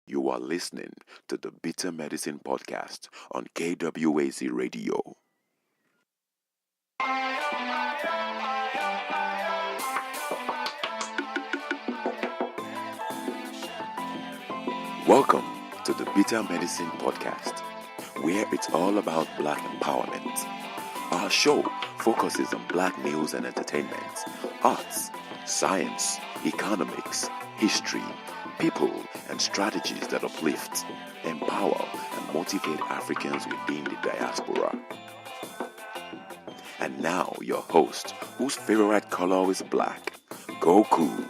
You are listening to the Bitter Medicine Podcast on KWAZ Radio. Welcome to the Bitter Medicine Podcast, where it's all about Black empowerment. Our show focuses on Black news and entertainment, arts, science, economics, history, people, and strategies that uplift, empower, and motivate Africans within the diaspora. And now, your host, whose favorite color is black, Goku.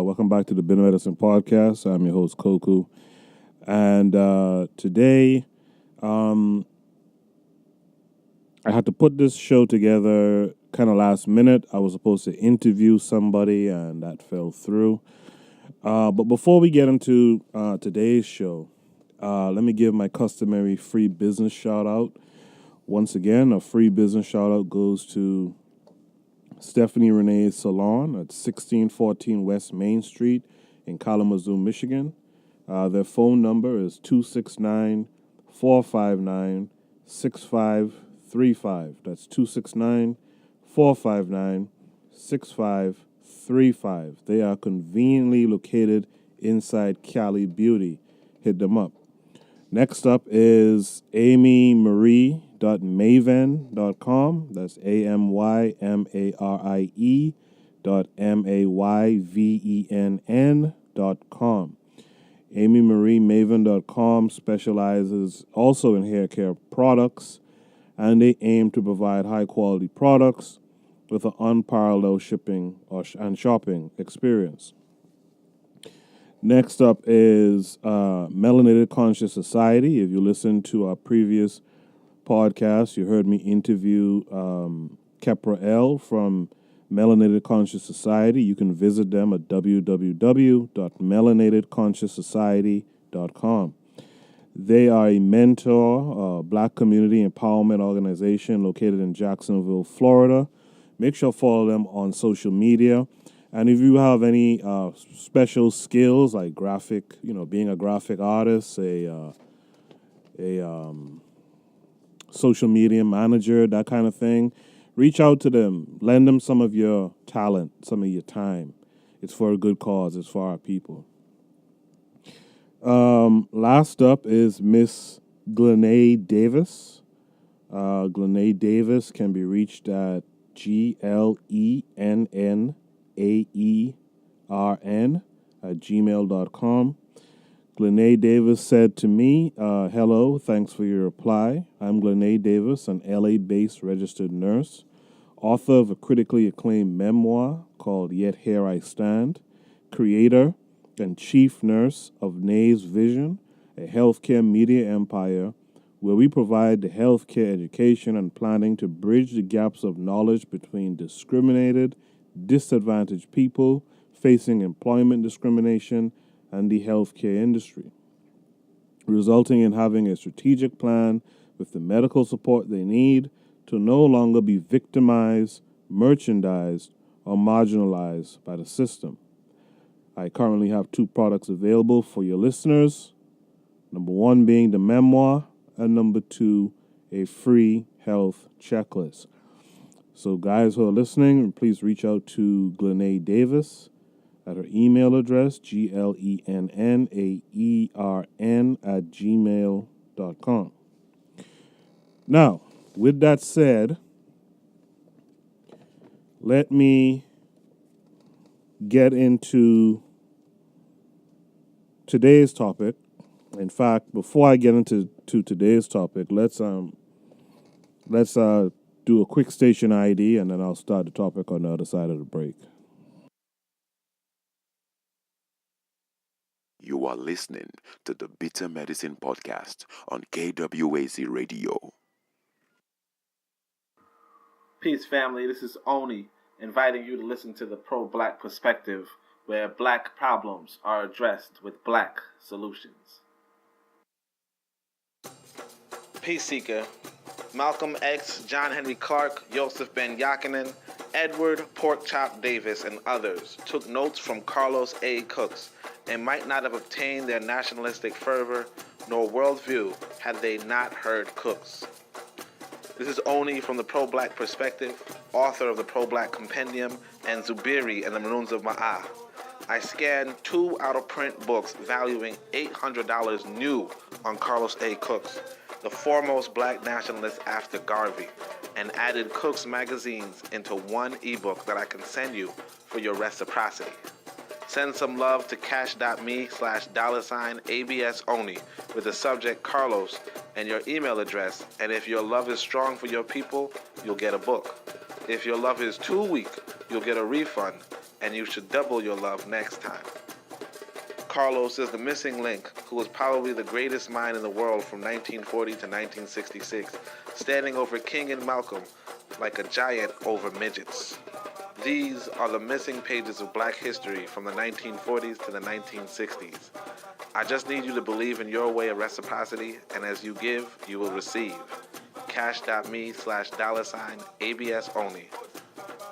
Welcome back to the Bitter Medicine Podcast. I'm your host, Koku. And today, I had to put this show together kind of last minute. I was supposed to interview somebody, and that fell through. But before we get into today's show, let me give my customary free business shout-out. Once again, a free business shout-out goes to Stephanie Renee's Salon at 1614 West Main Street in Kalamazoo, Michigan. Their phone number is 269-459-6535. That's 269-459-6535. They are conveniently located inside Cali Beauty. Hit them up. Next up is amymarie.maven.com. That's AMYMARIE.MAYVENN.com. AmyMarieMaven.com specializes also in hair care products, and they aim to provide high-quality products with an unparalleled shipping and shopping experience. Next up is Melanated Conscious Society. If you listen to our previous podcast, you heard me interview Kepra L from Melanated Conscious Society. You can visit them at www.melanatedconscioussociety.com. They are a mentor, Black community empowerment organization located in Jacksonville, Florida. Make sure to follow them on social media. And if you have any special skills like graphic, being a graphic artist, a social media manager, that kind of thing, reach out to them. Lend them some of your talent, some of your time. It's for a good cause. It's for our people. Last up is Miss Glennae Davis. Glennae Davis can be reached at GLENNAERN@gmail.com. Glennae Davis said to me, hello, thanks for your reply. I'm Glennae Davis, an LA-based registered nurse, author of a critically acclaimed memoir called Yet Here I Stand, creator and chief nurse of Nay's Vision, a healthcare media empire where we provide the healthcare education and planning to bridge the gaps of knowledge between discriminated, disadvantaged people facing employment discrimination and the healthcare industry, resulting in having a strategic plan with the medical support they need to no longer be victimized, merchandised, or marginalized by the system. I currently have 2 products available for your listeners. Number 1 being the memoir, and number 2, a free health checklist. So guys who are listening, please reach out to Glennae Davis at her email address, GLENNAERN@gmail.com. Now, with that said, let me get into today's topic. In fact, before I get into today's topic, let's do a quick station ID, and then I'll start the topic on the other side of the break. You are listening to the Bitter Medicine Podcast on KWAZ Radio. Peace, family. This is Oni, inviting you to listen to the pro-Black perspective, where Black problems are addressed with Black solutions. Peace Seeker. Malcolm X, John Henry Clark, Joseph Ben Yakinen, Edward Porkchop Davis and others took notes from Carlos A. Cooks and might not have obtained their nationalistic fervor nor worldview had they not heard Cooks. This is Oni from the Pro-Black Perspective, author of the Pro-Black Compendium and Zubiri and the Maroons of Ma'ah. I scanned 2 out-of-print books valuing $800 new on Carlos A. Cooks, the foremost black nationalist after Garvey, and added Cooks magazines into one ebook that I can send you for your reciprocity. Send some love to cash.me/$ABSONI with the subject Carlos and your email address, and if your love is strong for your people, you'll get a book. If your love is too weak, you'll get a refund, and you should double your love next time. Carlos is the missing link, who was probably the greatest mind in the world from 1940 to 1966, standing over King and Malcolm like a giant over midgets. These are the missing pages of black history from the 1940s to the 1960s. I just need you to believe in your way of reciprocity, and as you give, you will receive. Cash.me/$ABSONI.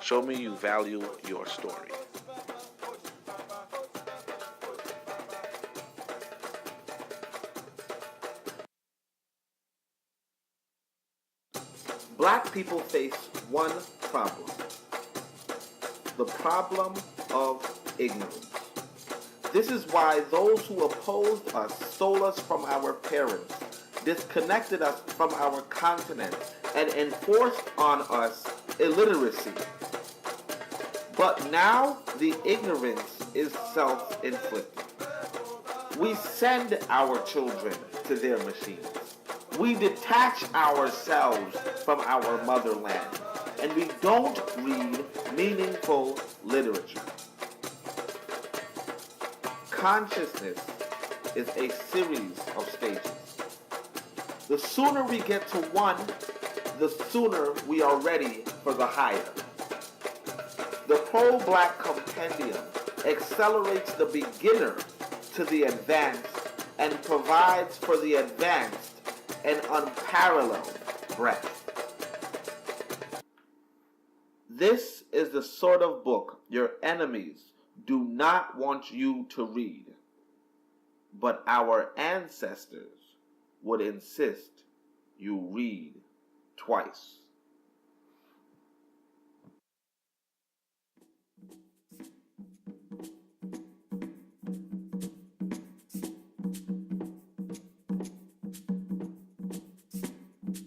Show me you value your story. Black people face one problem: the problem of ignorance. This is why those who opposed us stole us from our parents, disconnected us from our continent, and enforced on us illiteracy. But now the ignorance is self-inflicted. We send our children to their machines. We detach ourselves from our motherland, and we don't read meaningful literature. Consciousness is a series of stages. The sooner we get to one, the sooner we are ready for the higher. The Pro-Black Compendium accelerates the beginner to the advanced and provides for the advanced an unparalleled breadth. This is the sort of book your enemies do not want you to read, but our ancestors would insist you read twice.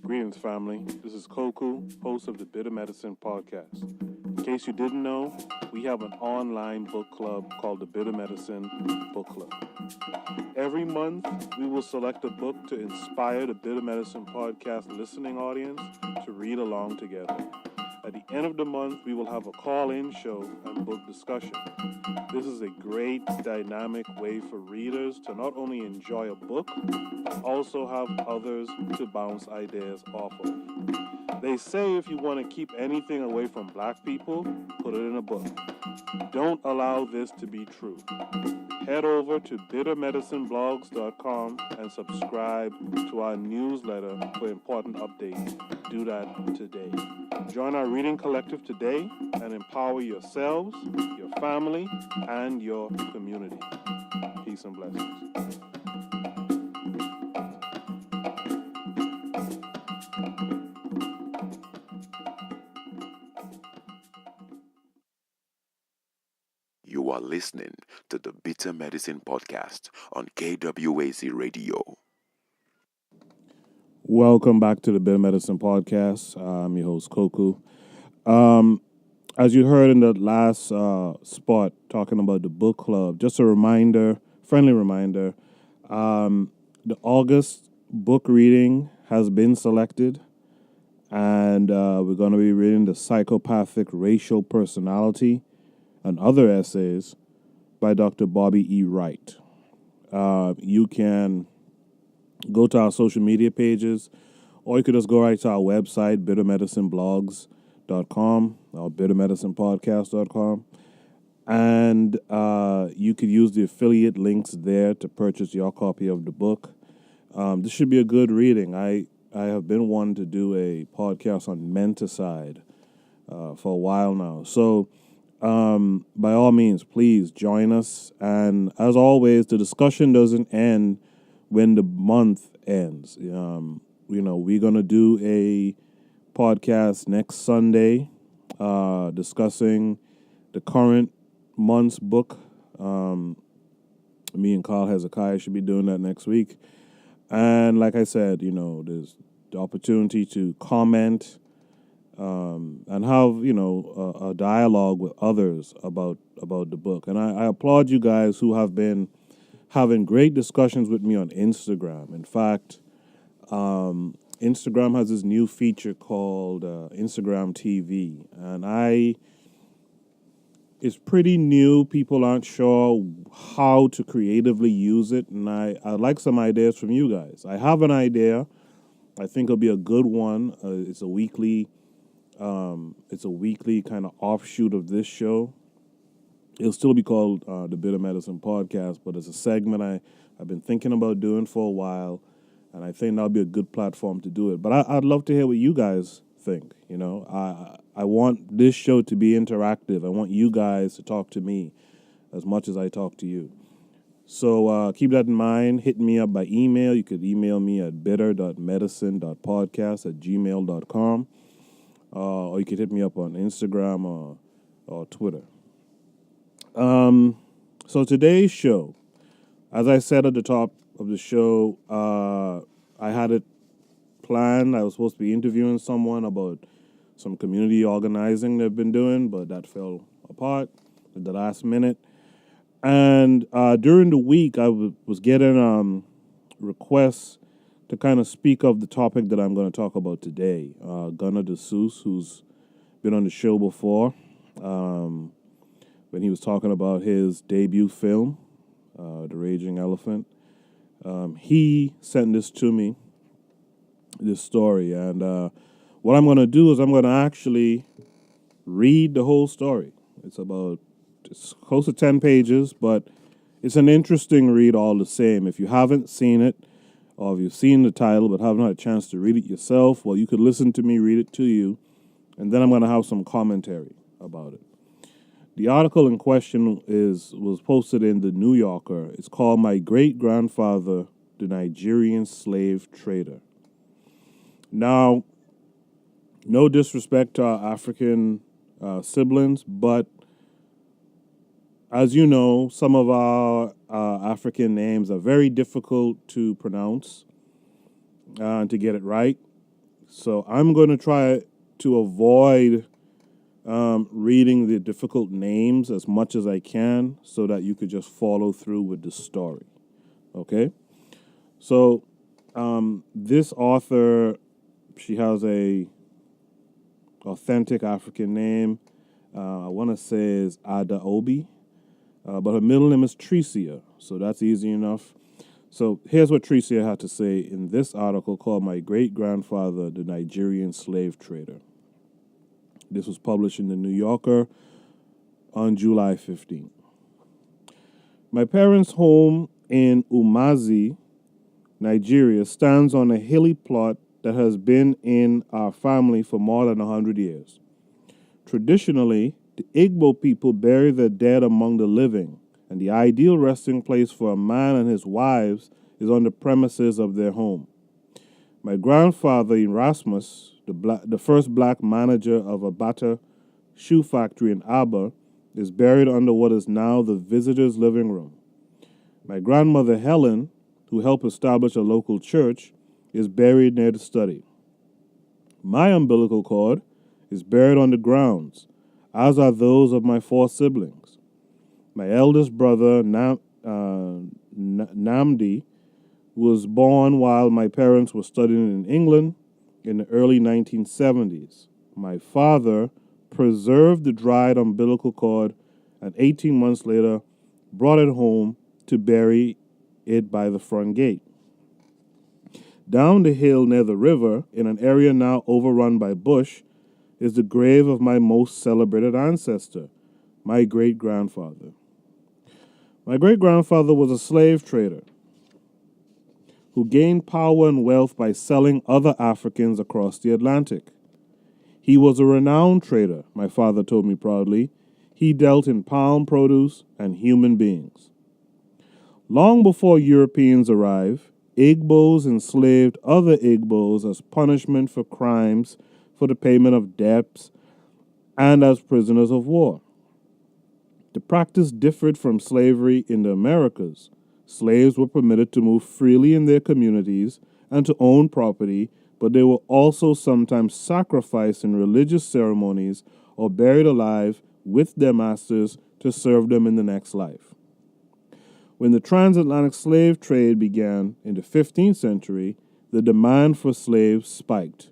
Greetings, family. This is Koku, host of the Bitter Medicine Podcast. In case you didn't know, we have an online book club called the Bitter Medicine Book Club. Every month, we will select a book to inspire the Bitter Medicine Podcast listening audience to read along together. At the end of the month, we will have a call-in show and book discussion. This is a great, dynamic way for readers to not only enjoy a book, but also have others to bounce ideas off of. They say if you want to keep anything away from black people, put it in a book. Don't allow this to be true. Head over to bittermedicineblogs.com and subscribe to our newsletter for important updates. Do that today. Join our reading collective today and empower yourselves, your family, and your community. Peace and blessings. You are listening to the Bitter Medicine Podcast on KWAZ Radio. Welcome back to the Bitter Medicine Podcast. I'm your host, Koku. As you heard in the last spot talking about the book club, just a reminder, friendly reminder, the August book reading has been selected, and we're going to be reading The Psychopathic Racial Personality and Other Essays by Dr. Bobby E. Wright. You can go to our social media pages, or you could just go right to our website, bittermedicineblogs.com or bittermedicinepodcast.com, and you could use the affiliate links there to purchase your copy of the book. This should be a good reading. I have been wanting to do a podcast on menticide for a while now. So by all means, please join us. And as always, the discussion doesn't end when the month ends. We're going to do a podcast next Sunday discussing the current month's book. Me and Carl Hezekiah should be doing that next week. And like I said, there's the opportunity to comment and have, a dialogue with others about the book. And I applaud you guys who have been having great discussions with me on Instagram. In fact, Instagram has this new feature called Instagram TV. And it's pretty new. People aren't sure how to creatively use it. And I'd like some ideas from you guys. I have an idea. I think it'll be a good one. It's a weekly kind of offshoot of this show. It'll still be called the Bitter Medicine Podcast, but it's a segment I've been thinking about doing for a while, and I think that'll be a good platform to do it. But I'd love to hear what you guys think. I want this show to be interactive. I want you guys to talk to me as much as I talk to you. So keep that in mind. Hit me up by email. You could email me at bitter.medicine.podcast@gmail.com. Or you could hit me up on Instagram or Twitter. So today's show, as I said at the top of the show, I had it planned. I was supposed to be interviewing someone about some community organizing they've been doing, but that fell apart at the last minute. And during the week, I was getting requests to kind of speak of the topic that I'm going to talk about today. Gunnar DeSuze, who's been on the show before, when he was talking about his debut film, The Raging Elephant, he sent this to me, this story. And what I'm going to do is I'm going to actually read the whole story. It's close to 10 pages, but it's an interesting read all the same. If you haven't seen it, or if you've seen the title but haven't had a chance to read it yourself, well, you could listen to me read it to you, and then I'm going to have some commentary about it. The article in question was posted in the New Yorker. It's called "My Great-Grandfather, the Nigerian Slave Trader." Now, no disrespect to our African siblings, but as you know, some of our African names are very difficult to pronounce and to get it right. So I'm going to try to avoid reading the difficult names as much as I can so that you could just follow through with the story. Okay? So this author, she has a authentic African name. I want to say is Ada Obi. But her middle name is Tricia, so that's easy enough. So here's what Tricia had to say in this article called "My Great-Grandfather, the Nigerian Slave Trader." This was published in the New Yorker on July 15th. My parents' home in Umazi, Nigeria, stands on a hilly plot that has been in our family for more than 100 years. Traditionally, the Igbo people bury their dead among the living, and the ideal resting place for a man and his wives is on the premises of their home. My grandfather, Erasmus, the first black manager of a Bata shoe factory in Aba, is buried under what is now the visitors' living room. My grandmother, Helen, who helped establish a local church, is buried near the study. My umbilical cord is buried on the grounds, as are those of my 4 siblings. My eldest brother, Namdi, was born while my parents were studying in England in the early 1970s. My father preserved the dried umbilical cord and 18 months later brought it home to bury it by the front gate. Down the hill near the river, in an area now overrun by bush, is the grave of my most celebrated ancestor, my great-grandfather. My great-grandfather was a slave trader who gained power and wealth by selling other Africans across the Atlantic. He was a renowned trader, my father told me proudly. He dealt in palm produce and human beings. Long before Europeans arrived, Igbos enslaved other Igbos as punishment for crimes, for the payment of debts, and as prisoners of war. The practice differed from slavery in the Americas. Slaves were permitted to move freely in their communities and to own property, but they were also sometimes sacrificed in religious ceremonies or buried alive with their masters to serve them in the next life. When the transatlantic slave trade began in the 15th century, the demand for slaves spiked.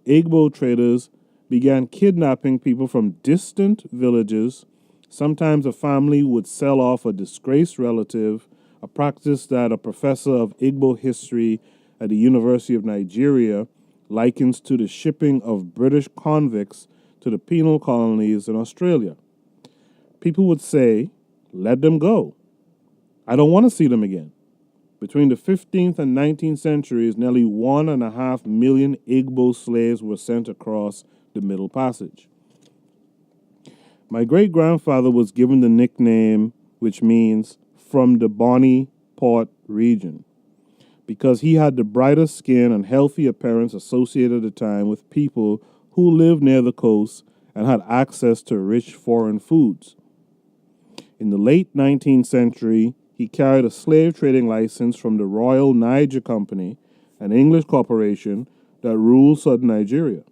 Igbo traders began kidnapping people from distant villages. Sometimes a family would sell off a disgraced relative, a practice that a professor of Igbo history at the University of Nigeria likens to the shipping of British convicts to the penal colonies in Australia. People would say, "Let them go. I don't want to see them again." Between the 15th and 19th centuries, nearly 1.5 million Igbo slaves were sent across the Middle Passage. My great-grandfather was given the nickname, which means from the Bonny Port region, because he had the brighter skin and healthy appearance associated at the time with people who lived near the coast and had access to rich foreign foods. In the late 19th century, he carried a slave trading license from the Royal Niger Company, an English corporation that ruled southern Nigeria.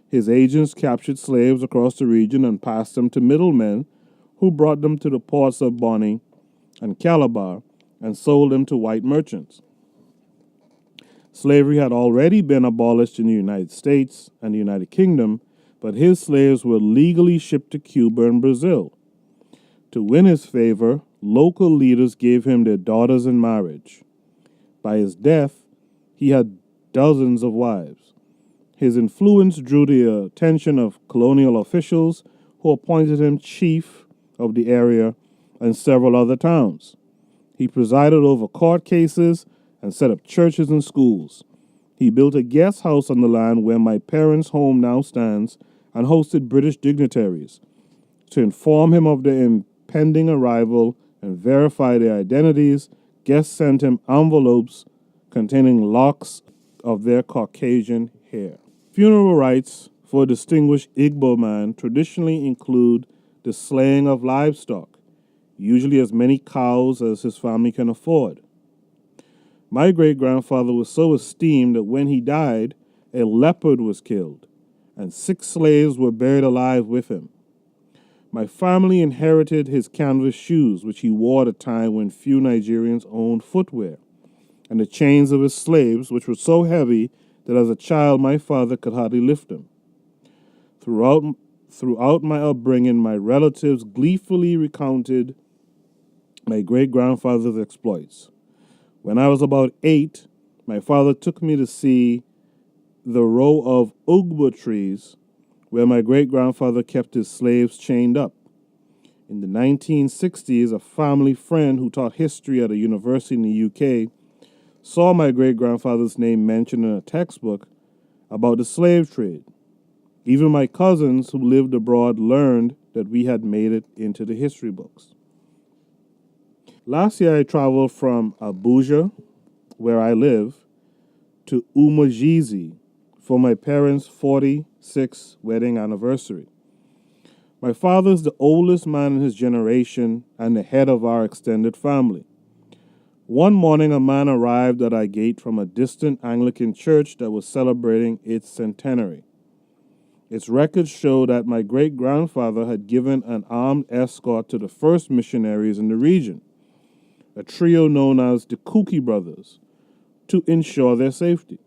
His agents captured slaves across the region and passed them to middlemen who brought them to the ports of Bonny and Calabar and sold them to white merchants. Slavery had already been abolished in the United States and the United Kingdom, but his slaves were legally shipped to Cuba and Brazil. To win his favor, local leaders gave him their daughters in marriage. By his death, he had dozens of wives. His influence drew the attention of colonial officials who appointed him chief of the area and several other towns. He presided over court cases and set up churches and schools. He built a guest house on the land where my parents' home now stands and hosted British dignitaries. To inform him of their impending arrival and verify their identities, guests sent him envelopes containing locks of their Caucasian hair. Funeral rites for a distinguished Igbo man traditionally include the slaying of livestock, usually as many cows as his family can afford. My great-grandfather was so esteemed that when he died, a leopard was killed, and 6 slaves were buried alive with him. My family inherited his canvas shoes, which he wore at a time when few Nigerians owned footwear, and the chains of his slaves, which were so heavy that as a child my father could hardly lift them. Throughout my upbringing, my relatives gleefully recounted my great-grandfather's exploits. When I was about 8, my father took me to see the row of ugbo trees where my great-grandfather kept his slaves chained up. In the 1960s, a family friend who taught history at a university in the UK saw my great-grandfather's name mentioned in a textbook about the slave trade. Even my cousins who lived abroad learned that we had made it into the history books. Last year, I traveled from Abuja, where I live, to Umajizi for my parents' 46th wedding anniversary. My father is the oldest man in his generation and the head of our extended family. One morning, a man arrived at our gate from a distant Anglican church that was celebrating its centenary. Its records show that my great-grandfather had given an armed escort to the first missionaries in the region, a trio known as the Cookie Brothers, to ensure their safety.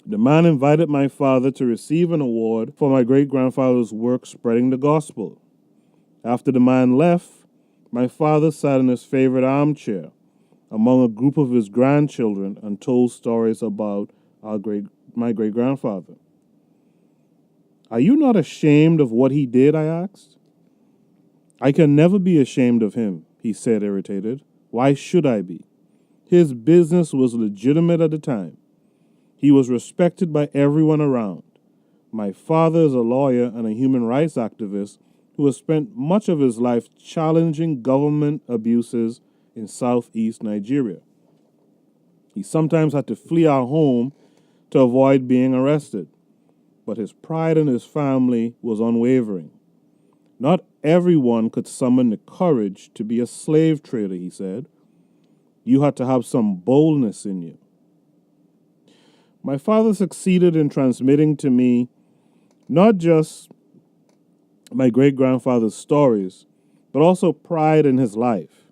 The man invited my father to receive an award for my great-grandfather's work spreading the gospel. After the man left, my father sat in his favorite armchair among a group of his grandchildren and told stories about my great-grandfather. "Are you not ashamed of what he did?" I asked. "I can never be ashamed of him," he said, irritated. "Why should I be? His business was legitimate at the time. He was respected by everyone around. My father is a lawyer and a human rights activist who has spent much of his life challenging government abuses in southeast Nigeria. He sometimes had to flee our home to avoid being arrested, but his pride in his family was unwavering. Not everyone could summon the courage to be a slave trader, he said. You had to have some boldness in you. My father succeeded in transmitting to me not just my great-grandfather's stories, but also pride in his life.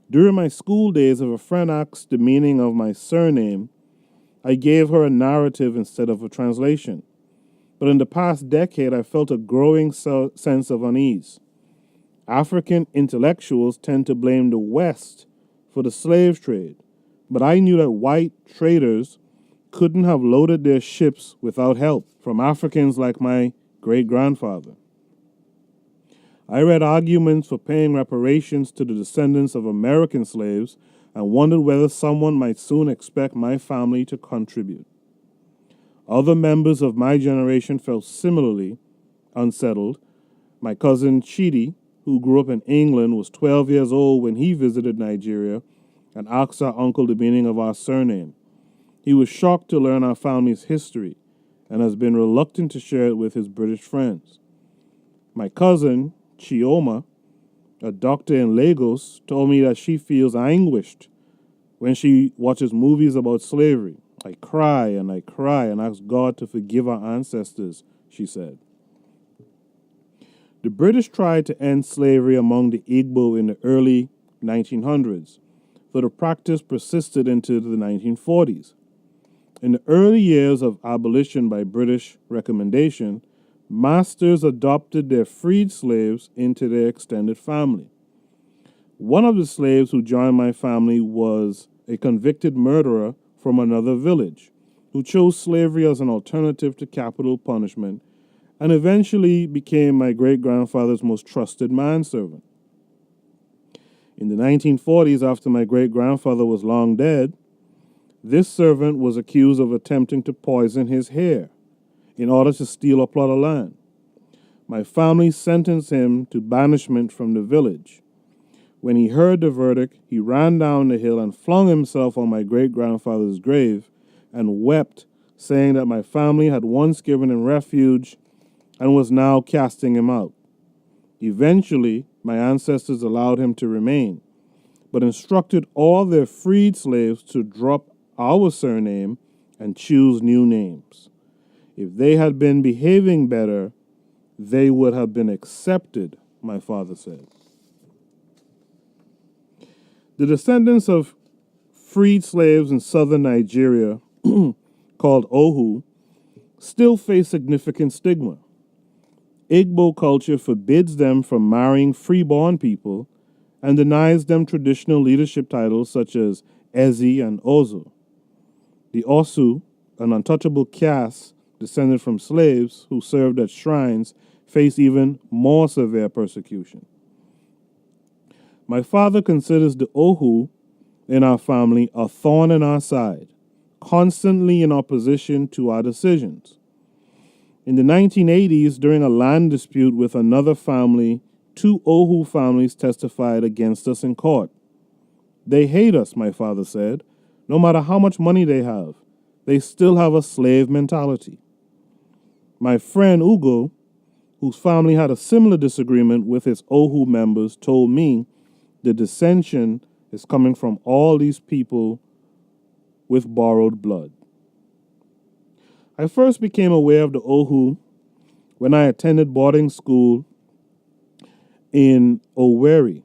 During my school days, if a friend asked the meaning of my surname, I gave her a narrative instead of a translation. But in the past decade, I felt a growing sense of unease. African intellectuals tend to blame the West for the slave trade, but I knew that white traders couldn't have loaded their ships without help from Africans like my great-grandfather. I read arguments for paying reparations to the descendants of American slaves and wondered whether someone might soon expect my family to contribute. Other members of my generation felt similarly unsettled. My cousin Chidi, who grew up in England, was 12 years old when he visited Nigeria and asked our uncle the meaning of our surname. He was shocked to learn our family's history and has been reluctant to share it with his British friends. My cousin, Chioma, a doctor in Lagos, told me that she feels anguished when she watches movies about slavery. I cry and ask God to forgive our ancestors, she said. The British tried to end slavery among the Igbo in the early 1900s, though the practice persisted into the 1940s. In the early years of abolition by British recommendation, masters adopted their freed slaves into their extended family. One of the slaves who joined my family was a convicted murderer from another village who chose slavery as an alternative to capital punishment and eventually became my great-grandfather's most trusted manservant. In the 1940s, after my great-grandfather was long dead, this servant was accused of attempting to poison his hair in order to steal a plot of land. My family sentenced him to banishment from the village. When he heard the verdict, he ran down the hill and flung himself on my great-grandfather's grave and wept, saying that my family had once given him refuge and was now casting him out. Eventually, my ancestors allowed him to remain, but instructed all their freed slaves to drop our surname and choose new names. If they had been behaving better, they would have been accepted, my father said. The descendants of freed slaves in southern Nigeria, called Ohu, still face significant stigma. Igbo culture forbids them from marrying freeborn people and denies them traditional leadership titles such as Ezi and Ozo. The Osu, an untouchable caste descended from slaves who served at shrines, face even more severe persecution. My father considers the Ohu in our family a thorn in our side, constantly in opposition to our decisions. In the 1980s, during a land dispute with another family, 2 Ohu families testified against us in court. They hate us, my father said. No matter how much money they have, they still have a slave mentality. My friend Ugo, whose family had a similar disagreement with its Ohu members, told me the dissension is coming from all these people with borrowed blood. I first became aware of the Ohu when I attended boarding school in Owerri.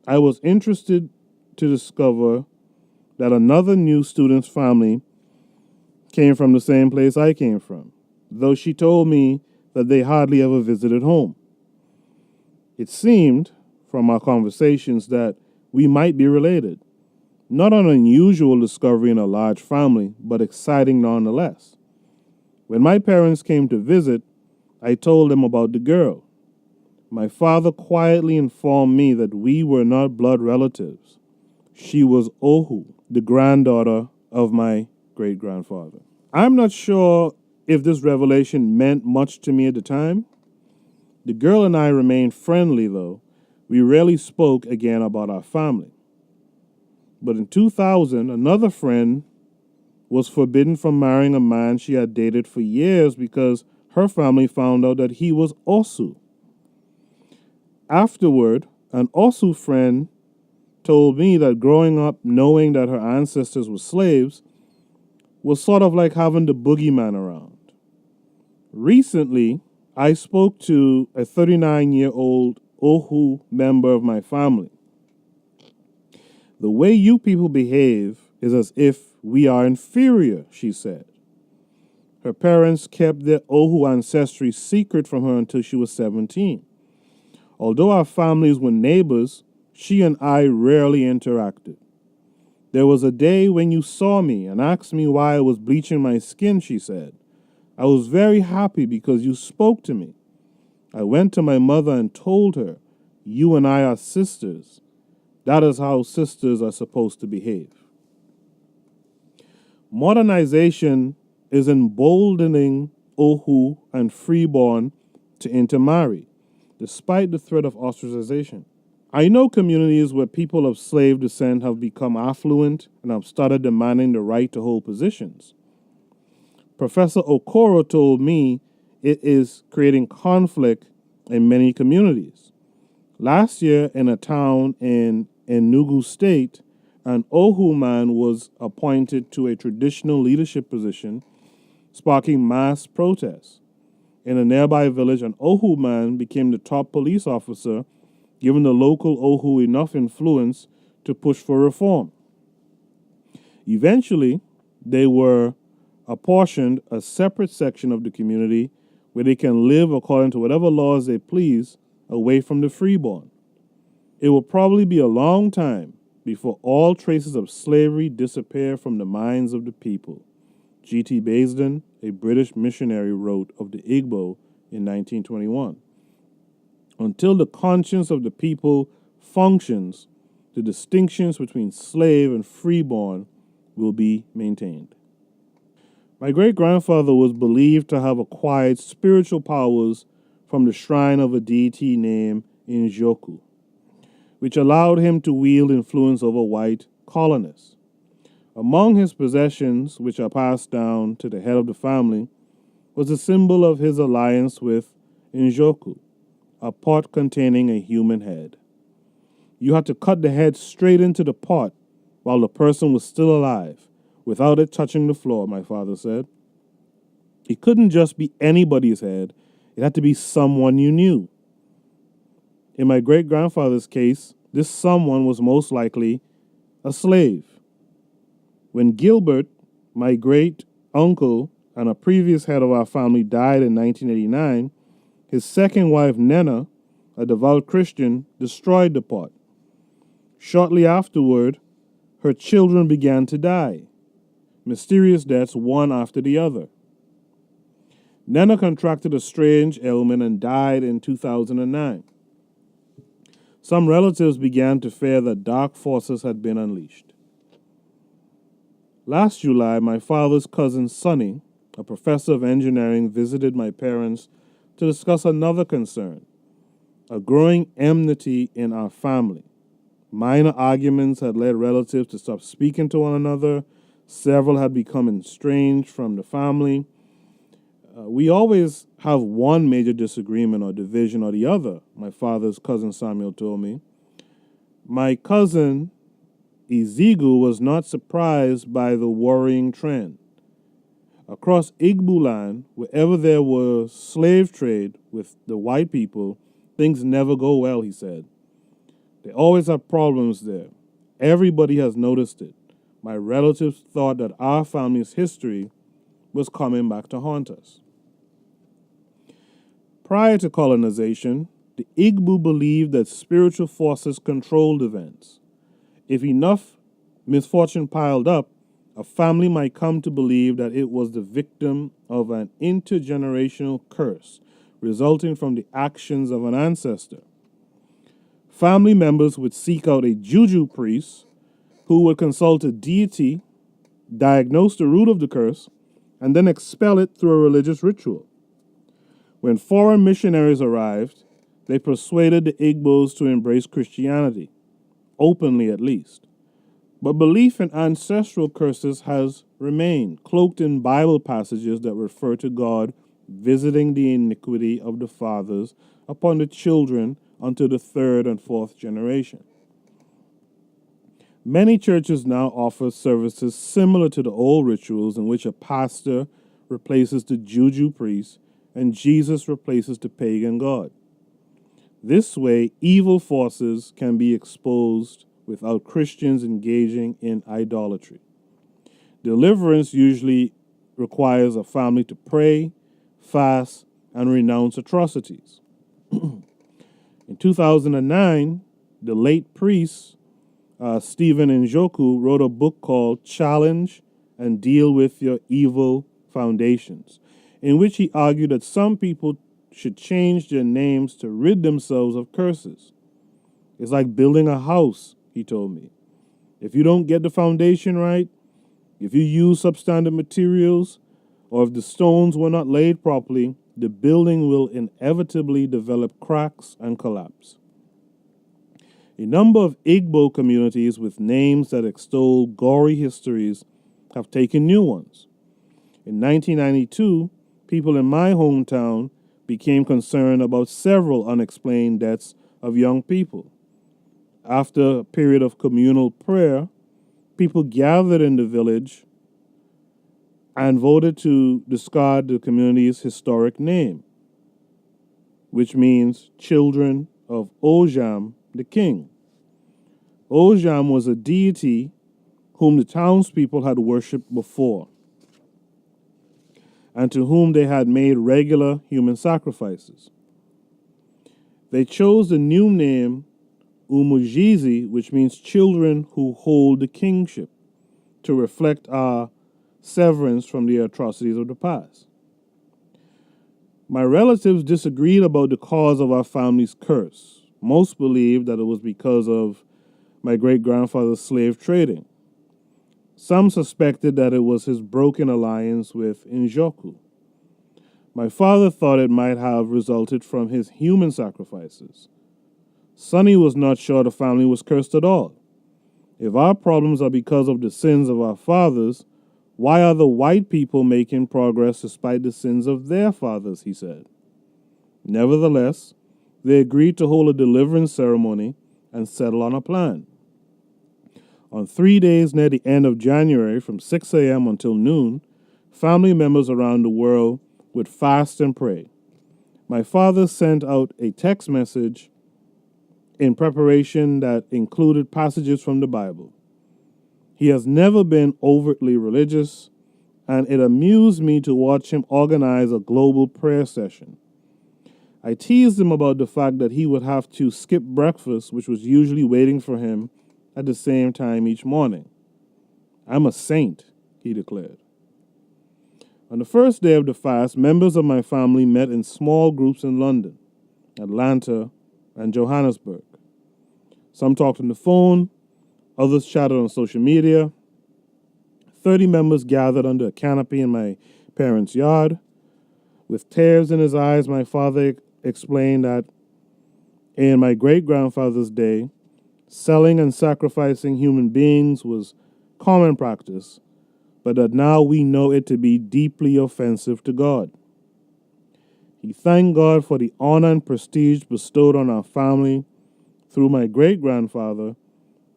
I was interested to discover that another new student's family came from the same place I came from, though she told me that they hardly ever visited home. It seemed, from our conversations, that we might be related. Not an unusual discovery in a large family, but exciting nonetheless. When my parents came to visit, I told them about the girl. My father quietly informed me that we were not blood relatives. She was Ohu, the granddaughter of my great-grandfather. I'm not sure if this revelation meant much to me at the time. The girl and I remained friendly, though. We rarely spoke again about our family. But in 2000, another friend was forbidden from marrying a man she had dated for years because her family found out that he was Osu. Afterward, an Osu friend told me that growing up knowing that her ancestors were slaves was sort of like having the boogeyman around. Recently, I spoke to a 39-year-old Ohu member of my family. The way you people behave is as if we are inferior, she said. Her parents kept their Ohu ancestry secret from her until she was 17. Although our families were neighbors, she and I rarely interacted. There was a day when you saw me and asked me why I was bleaching my skin, she said. I was very happy because you spoke to me. I went to my mother and told her, you and I are sisters. That is how sisters are supposed to behave. Modernization is emboldening Ohu and freeborn to intermarry, despite the threat of ostracization. I know communities where people of slave descent have become affluent and have started demanding the right to hold positions. Professor Okoro told me it is creating conflict in many communities. Last year, in a town in Enugu State, an Ohu man was appointed to a traditional leadership position, sparking mass protests. In a nearby village, an Ohu man became the top police officer, giving the local Ohu enough influence to push for reform. Eventually, they were apportioned a separate section of the community where they can live according to whatever laws they please, away from the freeborn. It will probably be a long time before all traces of slavery disappear from the minds of the people, G.T. Basden, a British missionary, wrote of the Igbo in 1921. Until the conscience of the people functions, the distinctions between slave and freeborn will be maintained. My great-grandfather was believed to have acquired spiritual powers from the shrine of a deity named Injoku, which allowed him to wield influence over white colonists. Among his possessions, which are passed down to the head of the family, was a symbol of his alliance with Injoku, a pot containing a human head. You had to cut the head straight into the pot while the person was still alive, without it touching the floor, my father said. It couldn't just be anybody's head. It had to be someone you knew. In my great-grandfather's case, this someone was most likely a slave. When Gilbert, my great-uncle and a previous head of our family, died in 1989, his second wife, Nena, a devout Christian, destroyed the pot. Shortly afterward, her children began to die. Mysterious deaths, one after the other. Nena contracted a strange ailment and died in 2009. Some relatives began to fear that dark forces had been unleashed. Last July, my father's cousin Sonny, a professor of engineering, visited my parents to discuss another concern, a growing enmity in our family. Minor arguments had led relatives to stop speaking to one another. Several had become estranged from the family. We always have one major disagreement or division or the other, my father's cousin Samuel told me. My cousin Ezigu was not surprised by the worrying trend. Across Igbo land, wherever there was slave trade with the white people, things never go well, he said. They always have problems there. Everybody has noticed it. My relatives thought that our family's history was coming back to haunt us. Prior to colonization, the Igbo believed that spiritual forces controlled events. If enough misfortune piled up, a family might come to believe that it was the victim of an intergenerational curse resulting from the actions of an ancestor. Family members would seek out a juju priest who would consult a deity, diagnose the root of the curse, and then expel it through a religious ritual. When foreign missionaries arrived, they persuaded the Igbos to embrace Christianity, openly at least. But belief in ancestral curses has remained, cloaked in Bible passages that refer to God visiting the iniquity of the fathers upon the children unto the third and fourth generation. Many churches now offer services similar to the old rituals in which a pastor replaces the juju priest and Jesus replaces the pagan god. This way, evil forces can be exposed without Christians engaging in idolatry. Deliverance usually requires a family to pray, fast, and renounce atrocities. In 2009, the late priest Stephen Njoku wrote a book called Challenge and Deal with Your Evil Foundations, in which he argued that some people should change their names to rid themselves of curses. It's like building a house, he told me. If you don't get the foundation right, if you use substandard materials, or if the stones were not laid properly, the building will inevitably develop cracks and collapse. A number of Igbo communities with names that extol gory histories have taken new ones. In 1992, people in my hometown became concerned about several unexplained deaths of young people. After a period of communal prayer, people gathered in the village and voted to discard the community's historic name, which means children of Ojam, the king. Ojam was a deity whom the townspeople had worshipped before, and to whom they had made regular human sacrifices. They chose the new name Umujizi, which means children who hold the kingship, to reflect our severance from the atrocities of the past. My relatives disagreed about the cause of our family's curse. Most believed that it was because of my great-grandfather's slave trading. Some suspected that it was his broken alliance with Njoku. My father thought it might have resulted from his human sacrifices. Sonny was not sure the family was cursed at all. If our problems are because of the sins of our fathers, why are the white people making progress despite the sins of their fathers, he said. Nevertheless, they agreed to hold a deliverance ceremony and settle on a plan. On 3 days near the end of January, from 6 a.m. until noon, family members around the world would fast and pray. My father sent out a text message in preparation that included passages from the Bible. He has never been overtly religious, and it amused me to watch him organize a global prayer session. I teased him about the fact that he would have to skip breakfast, which was usually waiting for him at the same time each morning. I'm a saint, he declared. On the first day of the fast, members of my family met in small groups in London, Atlanta, and Johannesburg. Some talked on the phone, others chatted on social media. 30 members gathered under a canopy in my parents' yard. With tears in his eyes, my father explained that in my great-grandfather's day, selling and sacrificing human beings was common practice, but that now we know it to be deeply offensive to God. He thanked God for the honor and prestige bestowed on our family through my great-grandfather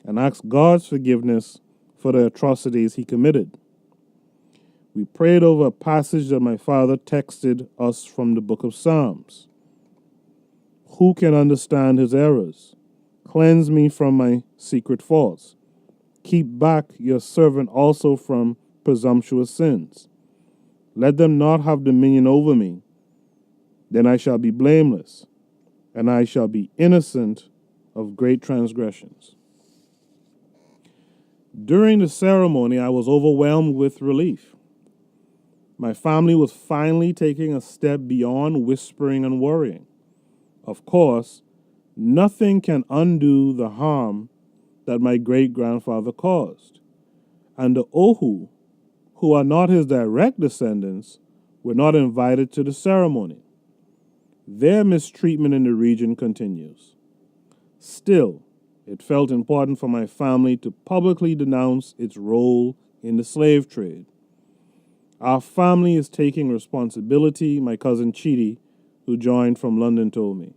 and asked God's forgiveness for the atrocities he committed. We prayed over a passage that my father texted us from the book of Psalms. Who can understand his errors? Cleanse me from my secret faults. Keep back your servant also from presumptuous sins. Let them not have dominion over me. Then I shall be blameless, and I shall be innocent of great transgressions. During the ceremony, I was overwhelmed with relief. My family was finally taking a step beyond whispering and worrying. Of course, nothing can undo the harm that my great-grandfather caused. And the Ohu, who are not his direct descendants, were not invited to the ceremony. Their mistreatment in the region continues. Still, it felt important for my family to publicly denounce its role in the slave trade. Our family is taking responsibility, my cousin Chidi, who joined from London, told me.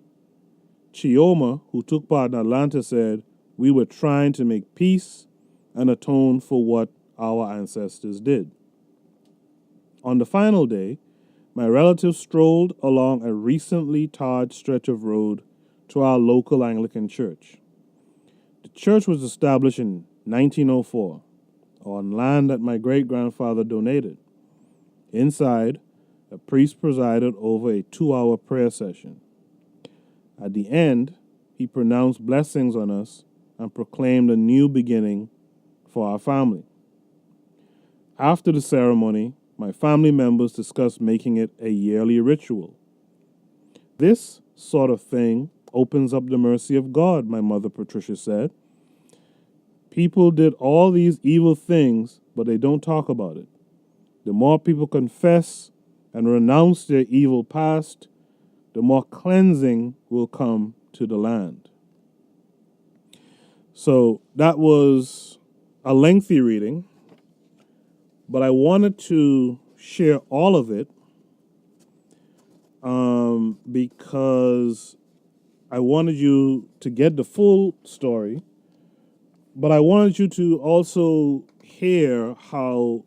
Chioma, who took part in Atlanta, said, "We were trying to make peace and atone for what our ancestors did." On the final day, my relatives strolled along a recently tarred stretch of road to our local Anglican church. The church was established in 1904 on land that my great-grandfather donated. Inside, a priest presided over a 2-hour prayer session. At the end, he pronounced blessings on us and proclaimed a new beginning for our family. After the ceremony, my family members discussed making it a yearly ritual. This sort of thing opens up the mercy of God, my mother Patricia said. People did all these evil things, but they don't talk about it. The more people confess and renounce their evil past, the more cleansing will come to the land. So that was a lengthy reading, but I wanted to share all of it because I wanted you to get the full story, but I wanted you to also hear how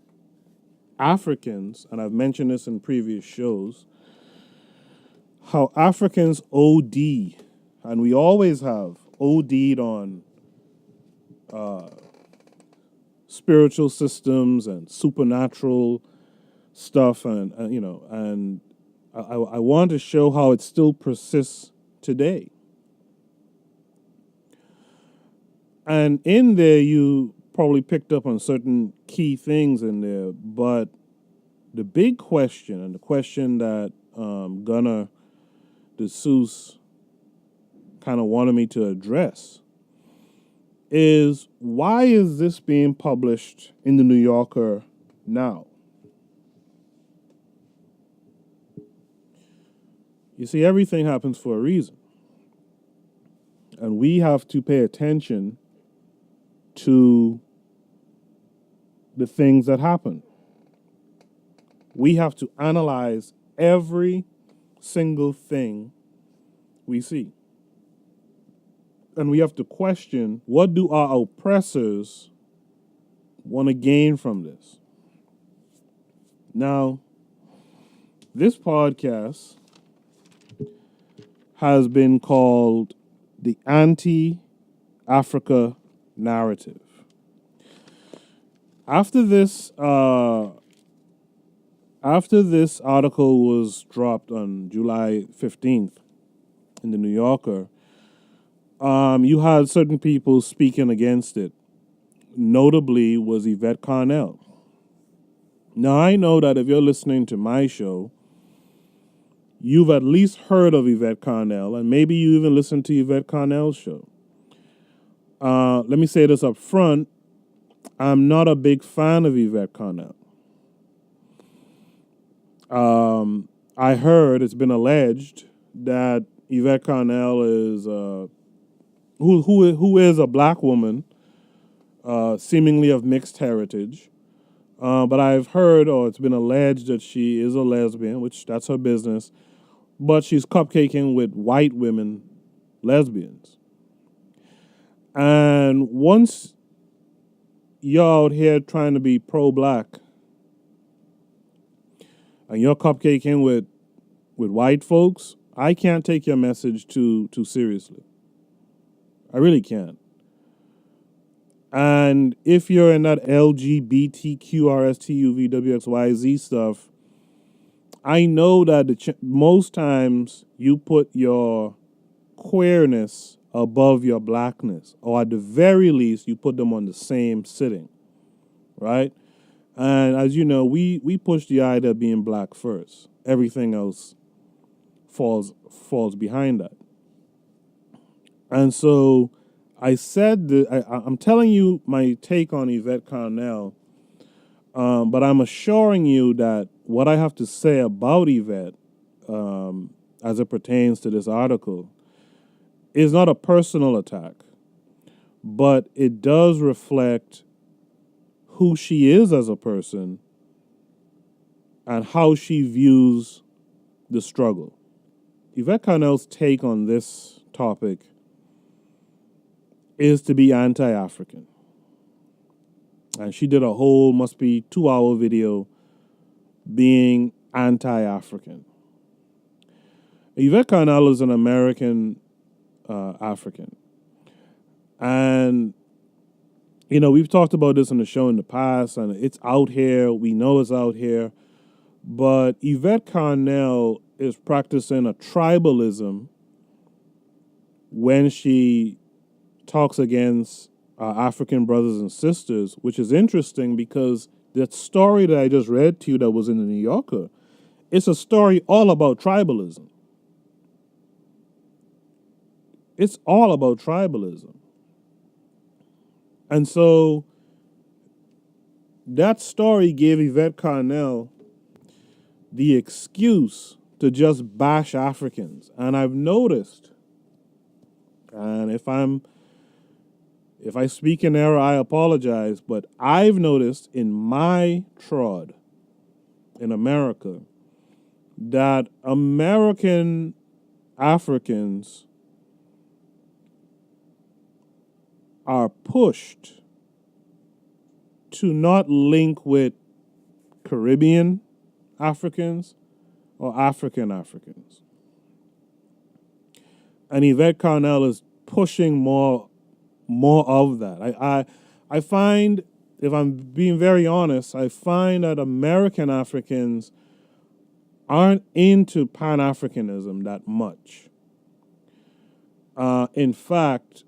Africans, and I've mentioned this in previous shows, how Africans OD, and we always have OD'd on spiritual systems and supernatural stuff, and I want to show how it still persists today. And in there, you probably picked up on certain key things in there, but the big question, and the question that Gunnar DeSeuss kind of wanted me to address, is why is this being published in the New Yorker now? You see, everything happens for a reason. And we have to pay attention to the things that happen. We have to analyze every single thing we see. And we have to question, what do our oppressors want to gain from this? Now, this podcast has been called the Anti-Africa Narrative. After this article was dropped on July 15th in the New Yorker, you had certain people speaking against it. Notably was Yvette Carnell. Now, I know that if you're listening to my show, you've at least heard of Yvette Carnell, and maybe you even listened to Yvette Carnell's show. Let me say this up front. I'm not a big fan of Yvette Carnell. I heard, it's been alleged, that Yvette Carnell is who is a black woman, seemingly of mixed heritage. But I've heard, or it's been alleged, that she is a lesbian, which that's her business. But she's cupcaking with white women lesbians. And once you're out here trying to be pro-black, and you're cupcaking with white folks, I can't take your message too seriously. I really can't. And if you're in that LGBTQRSTUVWXYZ stuff, I know that most times you put your queerness above your blackness, or at the very least, you put them on the same sitting, right? And as you know, we push the idea of being black first. Everything else falls behind that. And so I said that I'm telling you my take on Yvette Carnell But I'm assuring you that what I have to say about Yvette, as it pertains to this article, is not a personal attack, but it does reflect who she is as a person and how she views the struggle. Yvette Carnell's take on this topic is to be anti-African. And she did a whole, must be 2-hour video being anti-African. Yvette Carnell is an American African. And, you know, we've talked about this on the show in the past, and it's out here. We know it's out here. But Yvette Carnell is practicing a tribalism when she talks against African brothers and sisters, which is interesting because that story that I just read to you that was in the New Yorker, it's a story all about tribalism. It's all about tribalism. And so that story gave Yvette Carnell the excuse to just bash Africans. And I've noticed, and if I speak in error, I apologize, but I've noticed in my trod in America that American Africans are pushed to not link with Caribbean Africans or African Africans. And Yvette Carnell is pushing more of that. I find, if I'm being very honest, I find that American Africans aren't into Pan-Africanism that much. In fact,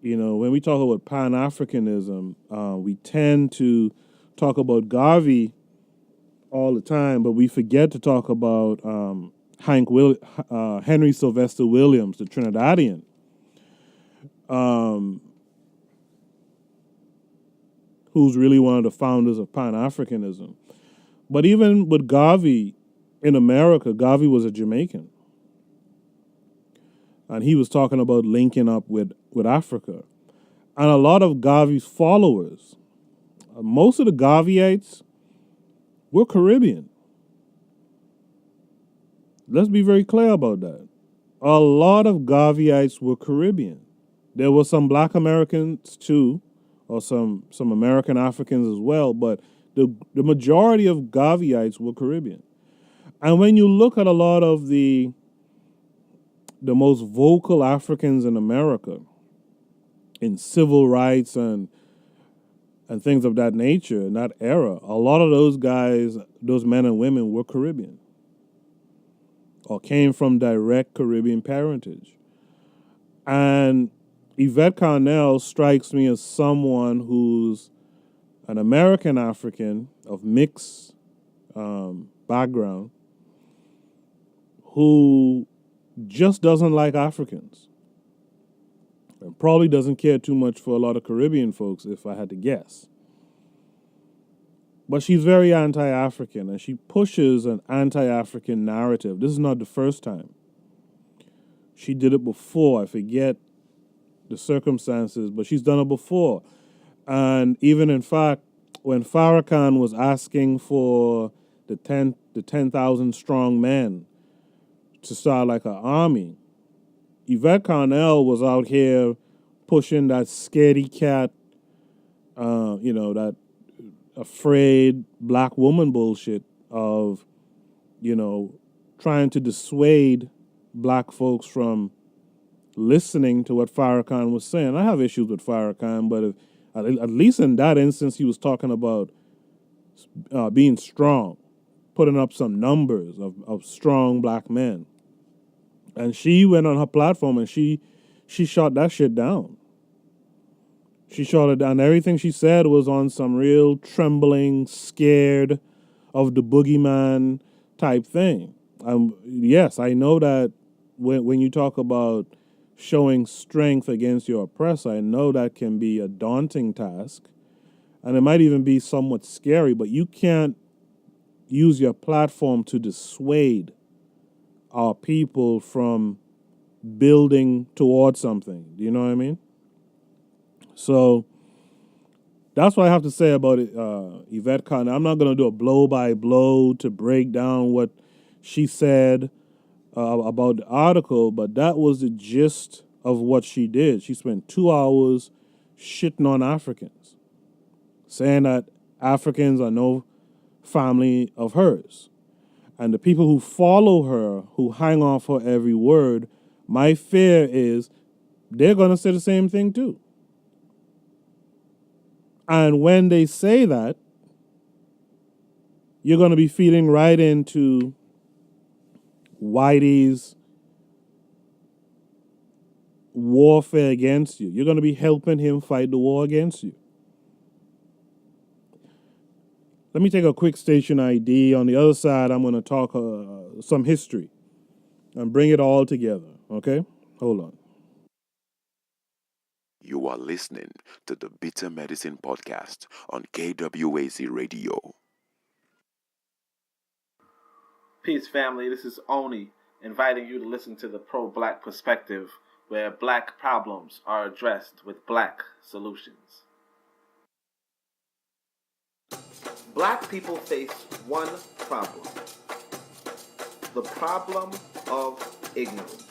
you know, when we talk about Pan-Africanism, we tend to talk about Garvey all the time, but we forget to talk about Henry Sylvester Williams, the Trinidadian, who's really one of the founders of Pan-Africanism. But even with Garvey in America, Garvey was a Jamaican. And he was talking about linking up with Africa. And a lot of Garvey's followers, most of the Garveyites, were Caribbean. Let's be very clear about that. A lot of Garveyites were Caribbean. There were some black Americans too, or some American Africans as well, but the majority of Garveyites were Caribbean. And when you look at a lot of the most vocal Africans in America in civil rights and things of that nature in that era, a lot of those guys, those men and women were Caribbean or came from direct Caribbean parentage. And Yvette Carnell strikes me as someone who's an American African of mixed background who just doesn't like Africans and probably doesn't care too much for a lot of Caribbean folks, if I had to guess. But she's very anti-African, and she pushes an anti-African narrative. This is not the first time. She did it before. I forget the circumstances, but she's done it before. And even, in fact, when Farrakhan was asking for the 10,000 strong men to start like an army, Yvette Carnell was out here pushing that scaredy cat, that afraid black woman bullshit of, trying to dissuade black folks from listening to what Farrakhan was saying. I have issues with Farrakhan, but at least in that instance, he was talking about being strong, putting up some numbers of strong black men. And she went on her platform and she shot that shit down. She shot it down. Everything she said was on some real trembling, scared of the boogeyman type thing. Yes, I know that when you talk about showing strength against your oppressor, I know that can be a daunting task. And it might even be somewhat scary, but you can't use your platform to dissuade our people from building towards something. Do you know what I mean? So that's what I have to say about it, Yvette Cotton. I'm not going to do a blow-by-blow to break down what she said about the article, but that was the gist of what she did. She spent 2 hours shitting on Africans, saying that Africans are no family of hers. And the people who follow her, who hang off her every word, my fear is they're going to say the same thing too. And when they say that, you're going to be feeding right into Whitey's warfare against you. You're going to be helping him fight the war against you. Let me take a quick station ID. On the other side, I'm going to talk some history and bring it all together. Okay? Hold on. You are listening to the Bitter Medicine Podcast on KWAZ Radio. Peace, family. This is Oni, inviting you to listen to the pro-black perspective, where black problems are addressed with black solutions. Black people face one problem: the problem of ignorance.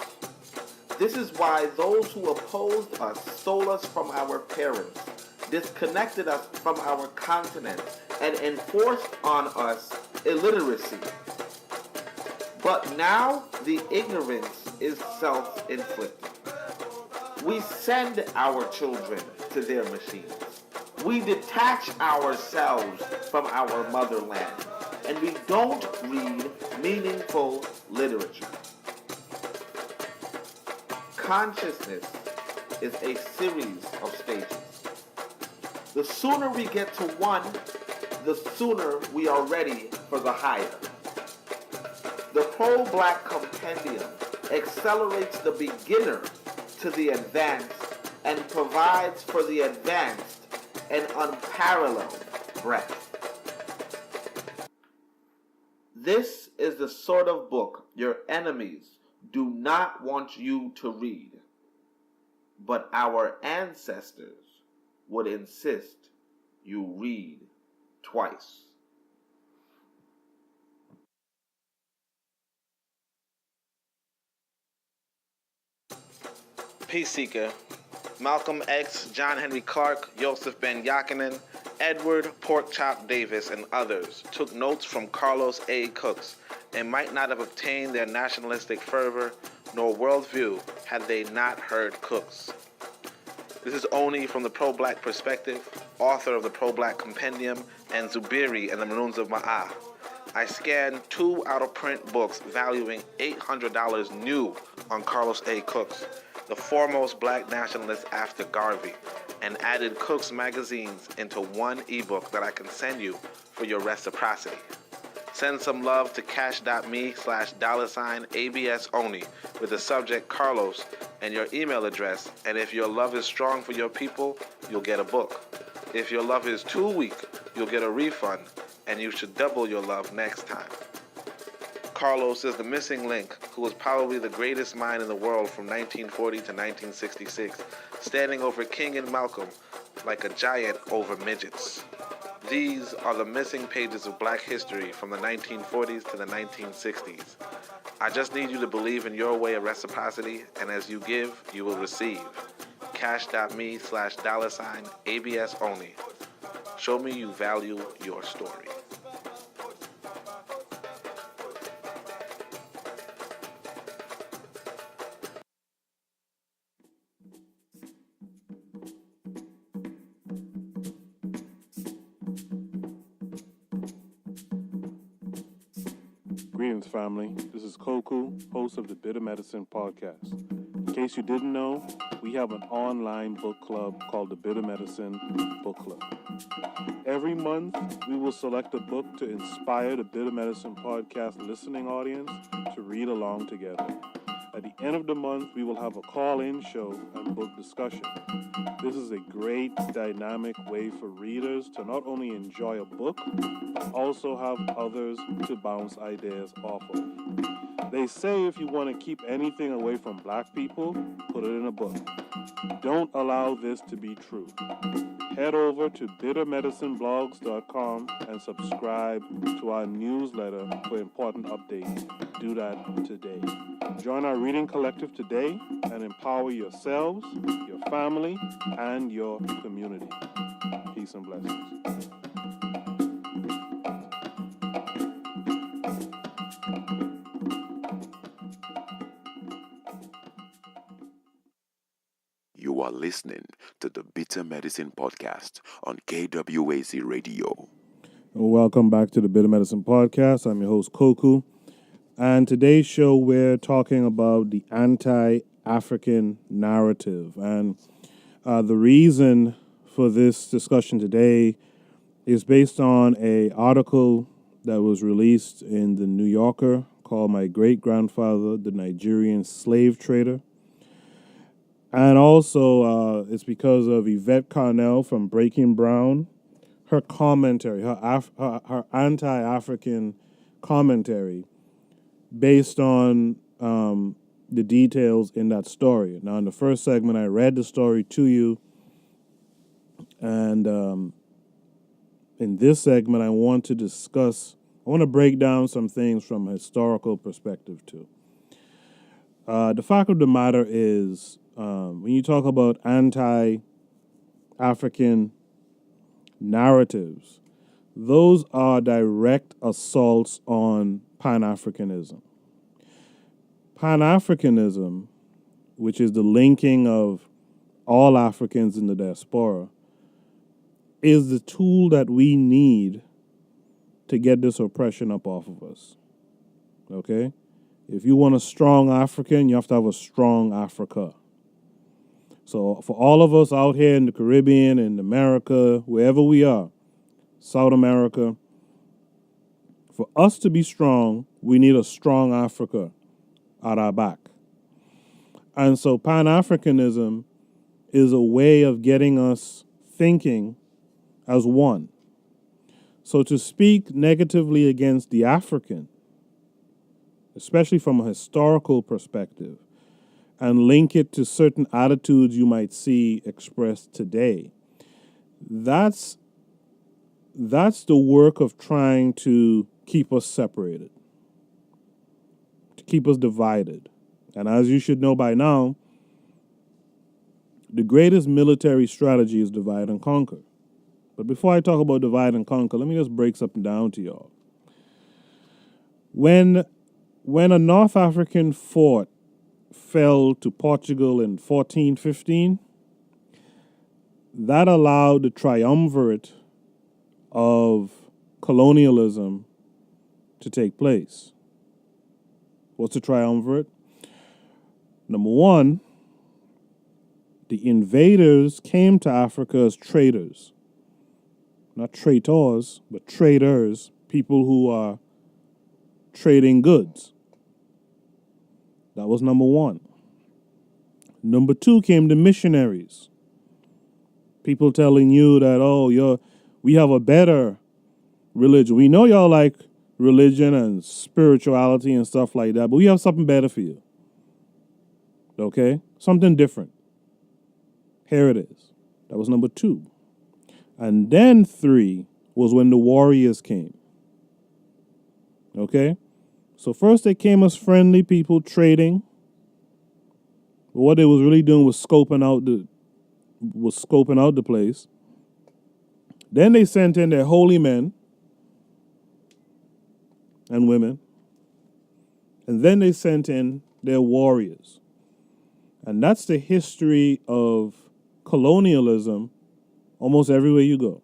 This is why those who opposed us stole us from our parents, disconnected us from our continent, and enforced on us illiteracy. But now the ignorance is self-inflicted. We send our children to their machines. We detach ourselves from our motherland, and we don't read meaningful literature. Consciousness is a series of stages. The sooner we get to one, the sooner we are ready for the higher. The pro-black compendium accelerates the beginner to the advanced and provides for the advanced an unparalleled breadth. This is the sort of book your enemies do not want you to read, but our ancestors would insist you read twice. Peace Seeker. Malcolm X, John Henry Clark, Joseph Ben Yakinen, Edward Porkchop Davis, and others took notes from Carlos A. Cooks and might not have obtained their nationalistic fervor nor worldview had they not heard Cooks. This is Oni from the Pro-Black Perspective, author of the Pro-Black Compendium and Zubiri and the Maroons of Ma'ah. I scanned 2 out-of-print books valuing $800 new on Carlos A. Cooks, the foremost black nationalist after Garvey, and added Cooks magazines into one ebook that I can send you for your reciprocity. Send some love to cash.me/$ABSONI with the subject Carlos and your email address, and if your love is strong for your people, you'll get a book. If your love is too weak, you'll get a refund, and you should double your love next time. Carlos is the missing link, who was probably the greatest mind in the world from 1940 to 1966, standing over King and Malcolm like a giant over midgets. These are the missing pages of black history from the 1940s to the 1960s. I just need you to believe in your way of reciprocity, and as you give, you will receive. Cash.me/$ABSONI. Show me you value your story. Greetings, family. This is Koku, host of the Bitter Medicine Podcast. In case you didn't know, we have an online book club called the Bitter Medicine Book Club. Every month, we will select a book to inspire the Bitter Medicine Podcast listening audience to read along together. At the end of the month, we will have a call-in show and book discussion. This is a great dynamic way for readers to not only enjoy a book, but also have others to bounce ideas off of. They say if you want to keep anything away from black people, put it in a book. Don't allow this to be true. Head over to bittermedicineblogs.com and subscribe to our newsletter for important updates. Do that today. Join our reading collective today and empower yourselves, your family, and your community. Peace and blessings. You are listening to the Bitter Medicine Podcast on KWAZ Radio. Welcome back to the Bitter Medicine Podcast. I'm your host, Koku. And today's show, we're talking about the anti-African narrative. And the reason for this discussion today is based on an article that was released in the New Yorker called My Great-Grandfather, the Nigerian Slave Trader. And also, it's because of Yvette Carnell from Breaking Brown, her commentary, her anti-African commentary based on the details in that story. Now, in the first segment, I read the story to you, and in this segment, I want to break down some things from a historical perspective, too. The fact of the matter is, when you talk about anti-African narratives, those are direct assaults on Pan-Africanism. Pan-Africanism, which is the linking of all Africans in the diaspora, is the tool that we need to get this oppression up off of us. Okay? If you want a strong African, you have to have a strong Africa. So for all of us out here in the Caribbean, in America, wherever we are, South America, for us to be strong, we need a strong Africa at our back. And so Pan-Africanism is a way of getting us thinking as one. So to speak negatively against the African, especially from a historical perspective, and link it to certain attitudes you might see expressed today, that's the work of trying to keep us separated, to keep us divided. And as you should know by now, the greatest military strategy is divide and conquer. But before I talk about divide and conquer, let me just break something down to y'all. When a North African fort fell to Portugal in 1415, that allowed the triumvirate of colonialism to take place. What's a triumvirate? Number one, the invaders came to Africa as traders. Not traitors, but traders, people who are trading goods. That was number one. Number two came the missionaries. People telling you that, we have a better religion. We know y'all like religion and spirituality and stuff like that, but we have something better for you. Okay? Something different. Here it is. That was number two. And then three was when the warriors came. Okay? So first they came as friendly people trading. But what they was really doing was scoping out the place. Then they sent in their holy men and women. And then they sent in their warriors. And that's the history of colonialism almost everywhere you go.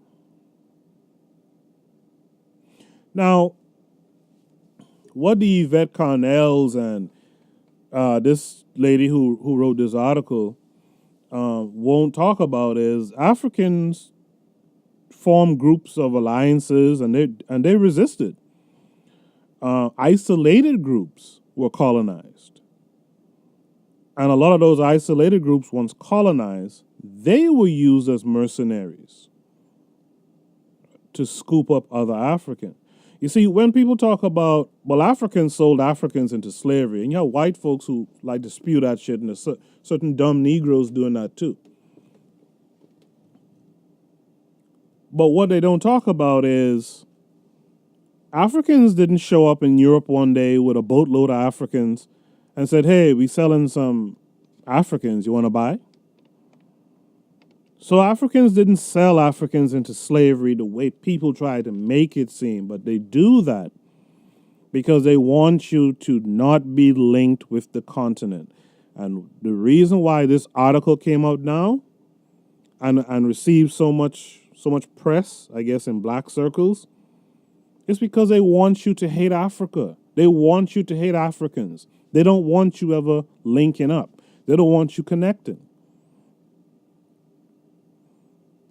Now, what the Yvette Carnells and this lady who wrote this article won't talk about is Africans formed groups of alliances and they resisted. Isolated groups were colonized. And a lot of those isolated groups, once colonized, they were used as mercenaries to scoop up other Africans. You see, when people talk about, well, Africans sold Africans into slavery, and you have white folks who like to spew that shit, and there's certain dumb Negroes doing that too. But what they don't talk about is Africans didn't show up in Europe one day with a boatload of Africans and said, hey, we selling some Africans, you want to buy? So Africans didn't sell Africans into slavery the way people try to make it seem, but they do that because they want you to not be linked with the continent. And the reason why this article came out now and received so much press, I guess, in black circles, is because they want you to hate Africa. They want you to hate Africans. They don't want you ever linking up. They don't want you connecting.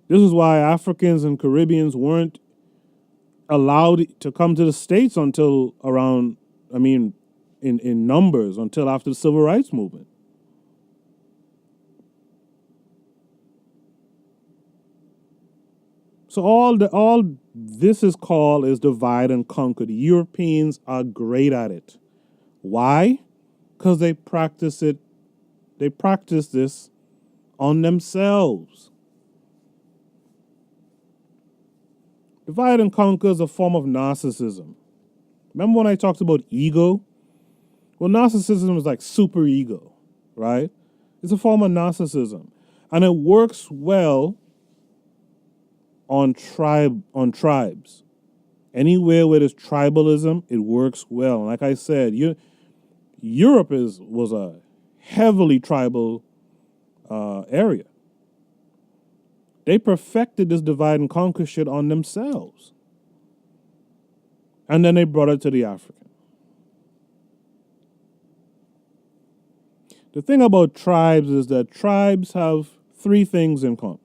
This is why Africans and Caribbeans weren't allowed to come to the States until around, in numbers, until after the Civil Rights Movement. So all this is called is divide and conquer. The Europeans are great at it. Why? Because they practice it. They practice this on themselves. Divide and conquer is a form of narcissism. Remember when I talked about ego? Well, narcissism is like super ego, right? It's a form of narcissism. And it works well on tribes. Anywhere where there's tribalism, it works well. And like I said, Europe was a heavily tribal area. They perfected this divide and conquer shit on themselves. And then they brought it to the African. The thing about tribes is that tribes have three things in common.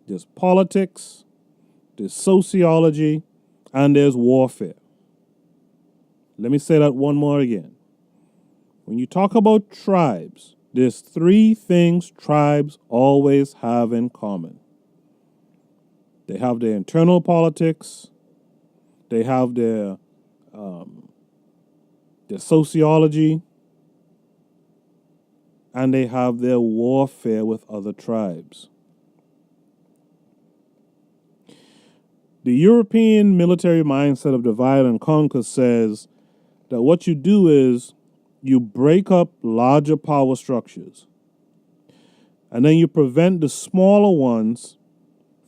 There's politics, there's sociology, and there's warfare. Let me say that one more again. When you talk about tribes, there's three things tribes always have in common. They have their internal politics, they have their sociology, and they have their warfare with other tribes. The European military mindset of divide and conquer says that what you do is you break up larger power structures, and then you prevent the smaller ones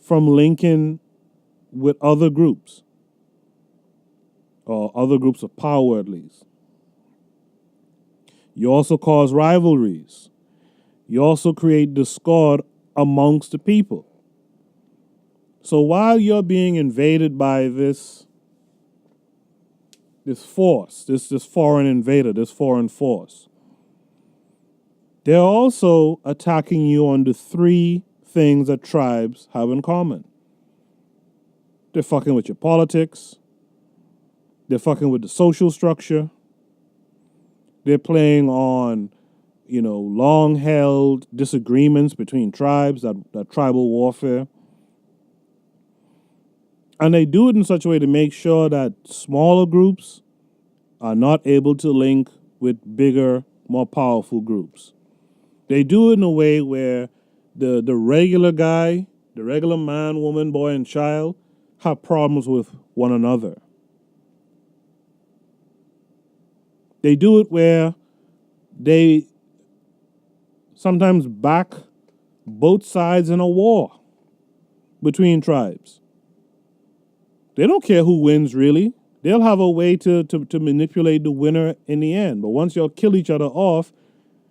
from linking with other groups, or other groups of power at least. You also cause rivalries. You also create discord amongst the people. So while you're being invaded by this force, this foreign invader, this foreign force, they're also attacking you on the three things that tribes have in common. They're fucking with your politics. They're fucking with the social structure. They're playing on, long-held disagreements between tribes, that tribal warfare. And they do it in such a way to make sure that smaller groups are not able to link with bigger, more powerful groups. They do it in a way where the regular guy, the regular man, woman, boy, and child have problems with one another. They do it where they sometimes back both sides in a war between tribes. They don't care who wins, really. They'll have a way to manipulate the winner in the end. But once y'all kill each other off,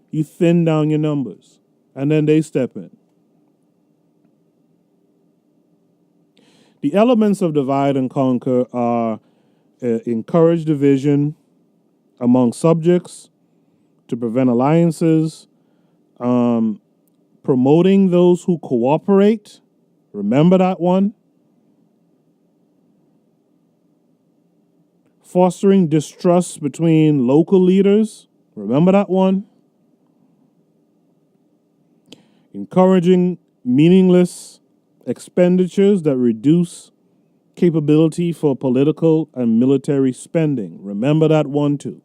you thin down your numbers. And then they step in. The elements of divide and conquer are encourage division among subjects to prevent alliances, promoting those who cooperate. Remember that one. Fostering distrust between local leaders. Remember that one. encouraging meaningless expenditures that reduce capability for political and military spending. Remember that one too.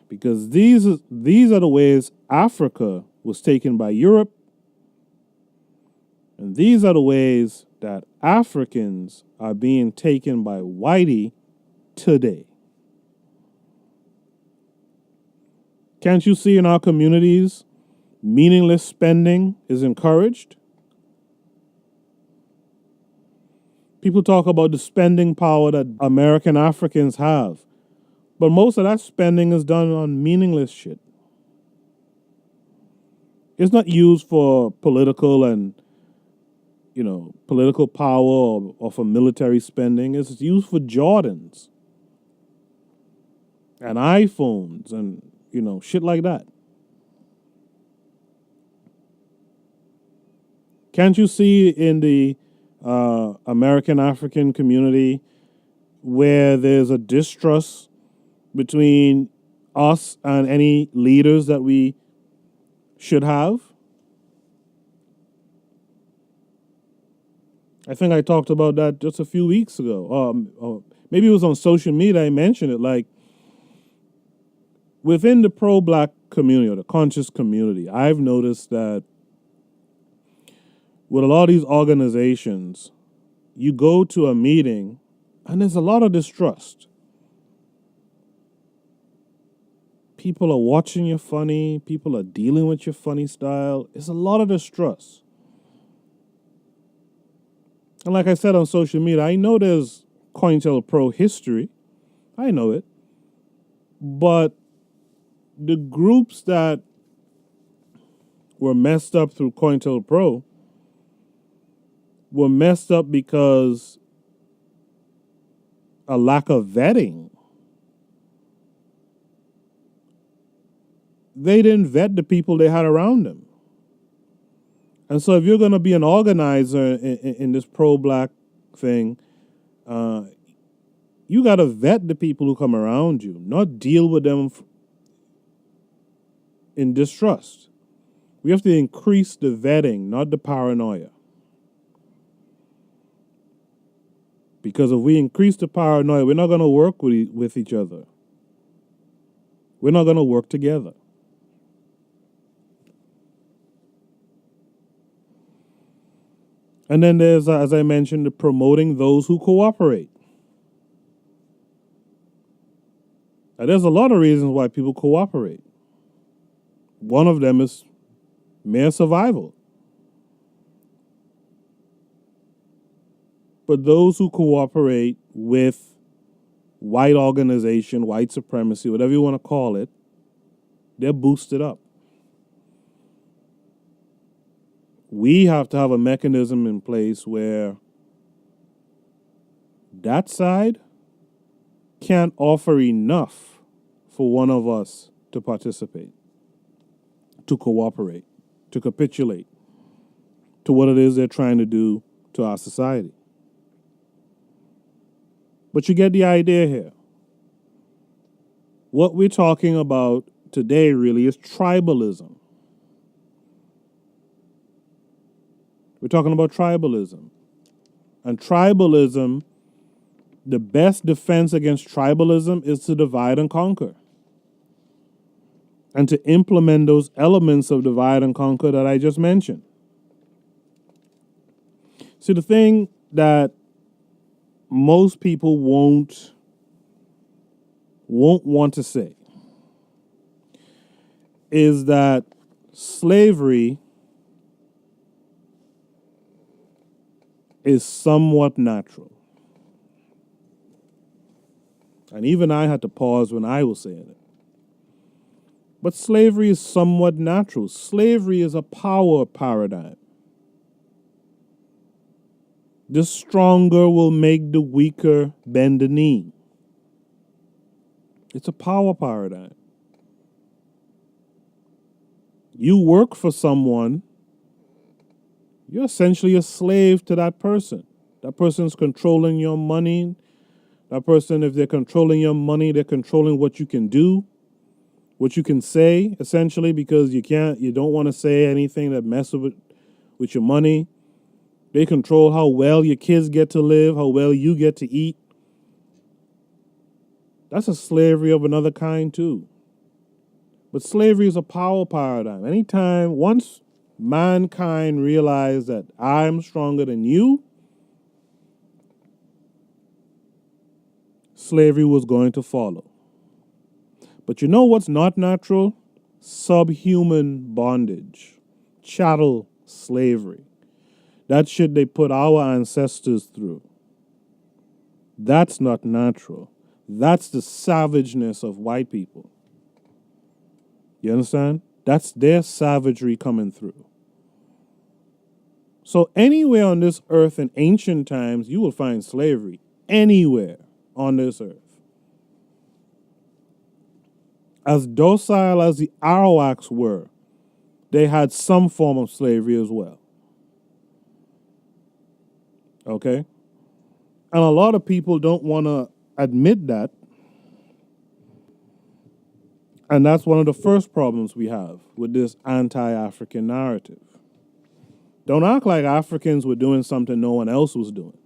Because these are the ways Africa was taken by Europe, and these are the ways that Africans are being taken by Whitey today. Can't you see in our communities, meaningless spending is encouraged? People talk about the spending power that American Africans have, but most of that spending is done on meaningless shit. It's not used for political and, political power or for military spending. It's used for Jordans and iPhones and, shit like that. Can't you see in the American African community where there's a distrust between us and any leaders that we should have? I think I talked about that just a few weeks ago. Or maybe it was on social media I mentioned it. Like, within the pro-black community or the conscious community, I've noticed that with a lot of these organizations, you go to a meeting and there's a lot of distrust. People are watching you funny. People are dealing with your funny style. It's a lot of distrust. And like I said on social media, I know there's COINTELPRO history. I know it. But the groups that were messed up through COINTELPRO were messed up because a lack of vetting. They didn't vet the people they had around them. And so if you're going to be an organizer in this pro-black thing, you got to vet the people who come around you, not deal with them in distrust. We have to increase the vetting, not the paranoia. Because if we increase the paranoia, we're not going to work with each other. We're not going to work together. And then there's, as I mentioned, the promoting those who cooperate. Now, there's a lot of reasons why people cooperate. One of them is mere survival. But those who cooperate with white organization, white supremacy, whatever you want to call it, they're boosted up. We have to have a mechanism in place where that side can't offer enough for one of us to participate, to cooperate, to capitulate to what it is they're trying to do to our society. But you get the idea here. What we're talking about today really is tribalism. We're talking about tribalism. And tribalism, the best defense against tribalism is to divide and conquer. And to implement those elements of divide and conquer that I just mentioned. See, the thing that most people won't want to say is that slavery is somewhat natural. And even I had to pause when I was saying it. But slavery is somewhat natural. Slavery is a power paradigm. The stronger will make the weaker bend the knee. It's a power paradigm. You work for someone, you're essentially a slave to that person. That person's controlling your money. That person, if they're controlling your money, they're controlling what you can do. what you can say, essentially, because you don't want to say anything that messes with your money. They control how well your kids get to live, how well you get to eat. That's a slavery of another kind, too. But slavery is a power paradigm. Once mankind realized that I'm stronger than you, slavery was going to follow. But you know what's not natural? Subhuman bondage, chattel slavery. That shit they put our ancestors through. That's not natural. That's the savageness of white people. You understand? That's their savagery coming through. So anywhere on this earth in ancient times, you will find slavery. Anywhere on this earth. As docile as the Arawaks were, they had some form of slavery as well. Okay? And a lot of people don't want to admit that. And that's one of the first problems we have with this anti-African narrative. Don't act like Africans were doing something no one else was doing.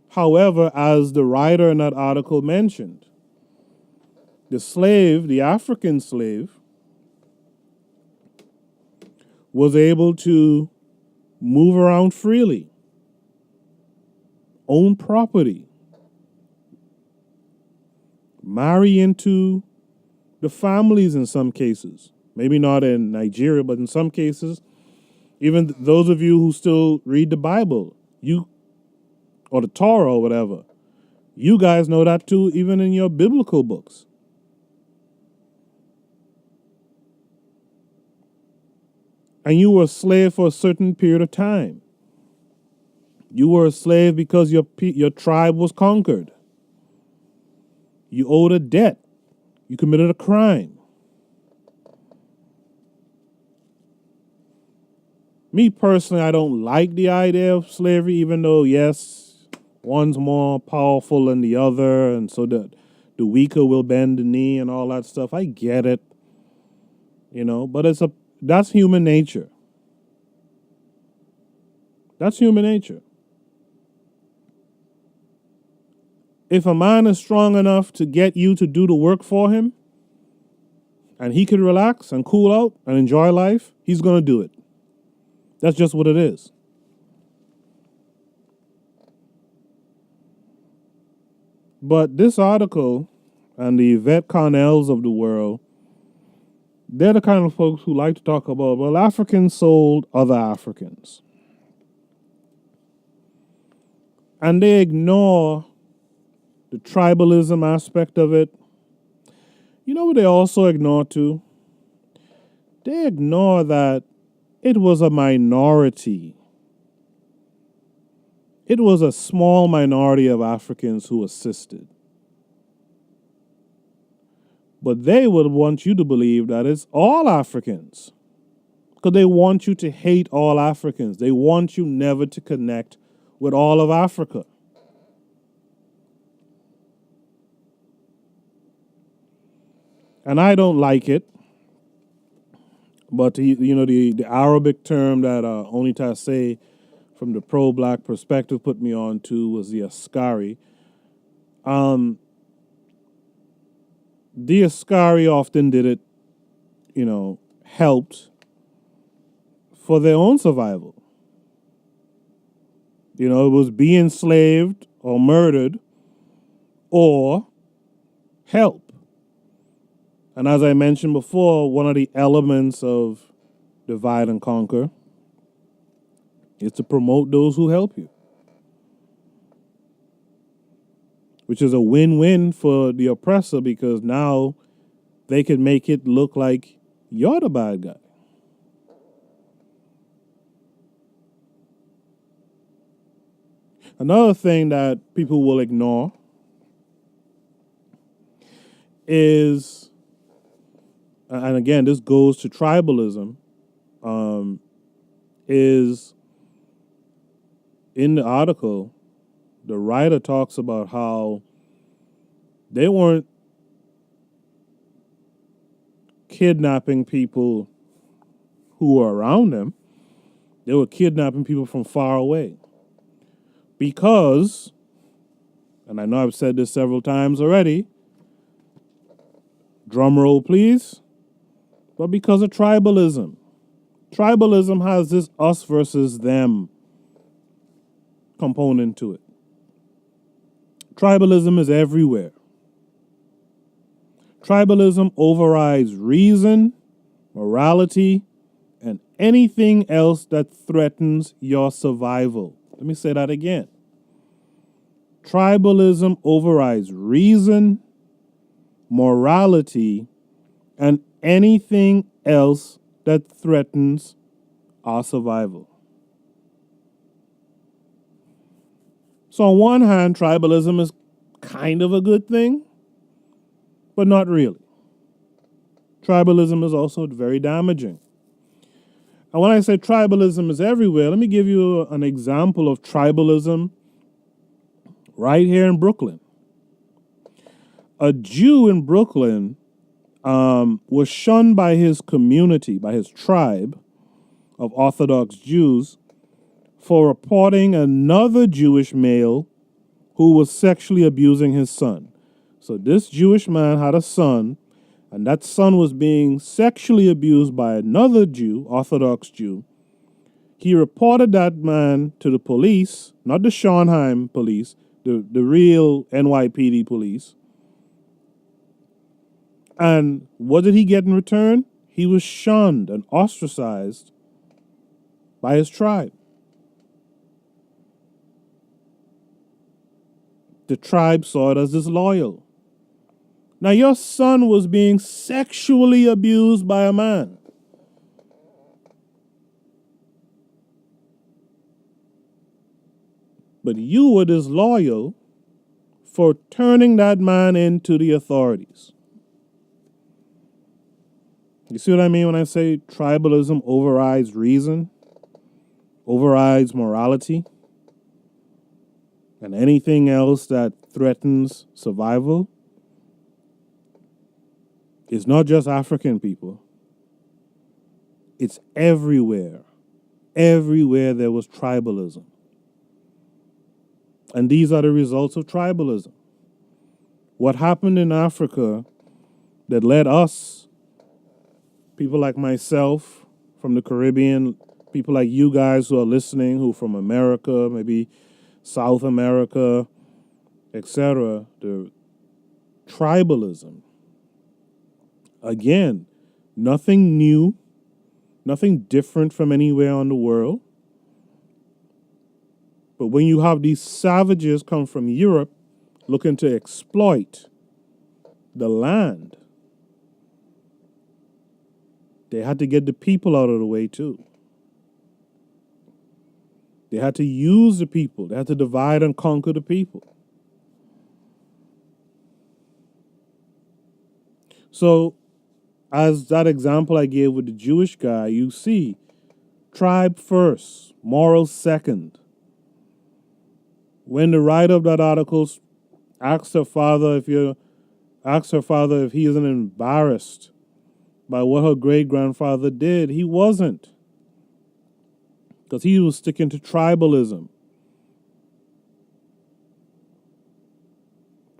However, as the writer in that article mentioned, the African slave, was able to move around freely, own property, marry into the families in some cases. Maybe not in Nigeria, but in some cases, even those of you who still read the Bible, or the Torah or whatever, you guys know that too, even in your biblical books. And you were a slave for a certain period of time. You were a slave because your tribe was conquered. You owed a debt. You committed a crime. Me personally, I don't like the idea of slavery, even though, yes, one's more powerful than the other, and so the weaker will bend the knee and all that stuff. I get it, but that's human nature. That's human nature. If a man is strong enough to get you to do the work for him, and he can relax and cool out and enjoy life, he's going to do it. That's just what it is. But this article and the Yvette Connells of the world, they're the kind of folks who like to talk about, well, Africans sold other Africans. And they ignore the tribalism aspect of it. You know what they also ignore too? They ignore that it was a minority. It was a small minority of Africans who assisted. But they would want you to believe that it's all Africans. Because they want you to hate all Africans. They want you never to connect with all of Africa. And I don't like it. But the Arabic term that Onita say from the pro-black perspective put me on to was the Askari. The Askari often did it, helped for their own survival. It was be enslaved or murdered or help. And as I mentioned before, one of the elements of divide and conquer is to promote those who help you, which is a win-win for the oppressor because now they can make it look like you're the bad guy. Another thing that people will ignore is, and again, this goes to tribalism, is in the article, the writer talks about how they weren't kidnapping people who were around them. They were kidnapping people from far away. Because, and I know I've said this several times already, drum roll please, but because of tribalism. Tribalism has this us versus them component to it. Tribalism is everywhere. Tribalism overrides reason, morality, and anything else that threatens your survival. Let me say that again. Tribalism overrides reason, morality, and anything else that threatens our survival. So on one hand, tribalism is kind of a good thing, but not really. Tribalism is also very damaging. And when I say tribalism is everywhere, let me give you an example of tribalism right here in Brooklyn. A Jew in Brooklyn was shunned by his community, by his tribe of Orthodox Jews, for reporting another Jewish male who was sexually abusing his son. So this Jewish man had a son, and that son was being sexually abused by another Jew, Orthodox Jew. He reported that man to the police, not the Schonheim police, the real NYPD police. And what did he get in return? He was shunned and ostracized by his tribe. The tribe saw it as disloyal. Now, your son was being sexually abused by a man. But you were disloyal for turning that man into the authorities. You see what I mean when I say tribalism overrides reason, overrides morality, and anything else that threatens survival? It's not just African people. It's everywhere. Everywhere there was tribalism. And these are the results of tribalism. What happened in Africa that led us, people like myself from the Caribbean, people like you guys who are listening, who are from America, maybe South America, etc., the tribalism. Again, nothing new, nothing different from anywhere in the world. But when you have these savages come from Europe looking to exploit the land, they had to get the people out of the way too. They had to use the people. They had to divide and conquer the people. So, as that example I gave with the Jewish guy, you see, tribe first, morals second. When the writer of that article asked her father if he isn't embarrassed by what her great-grandfather did, he wasn't. Because he was sticking to tribalism.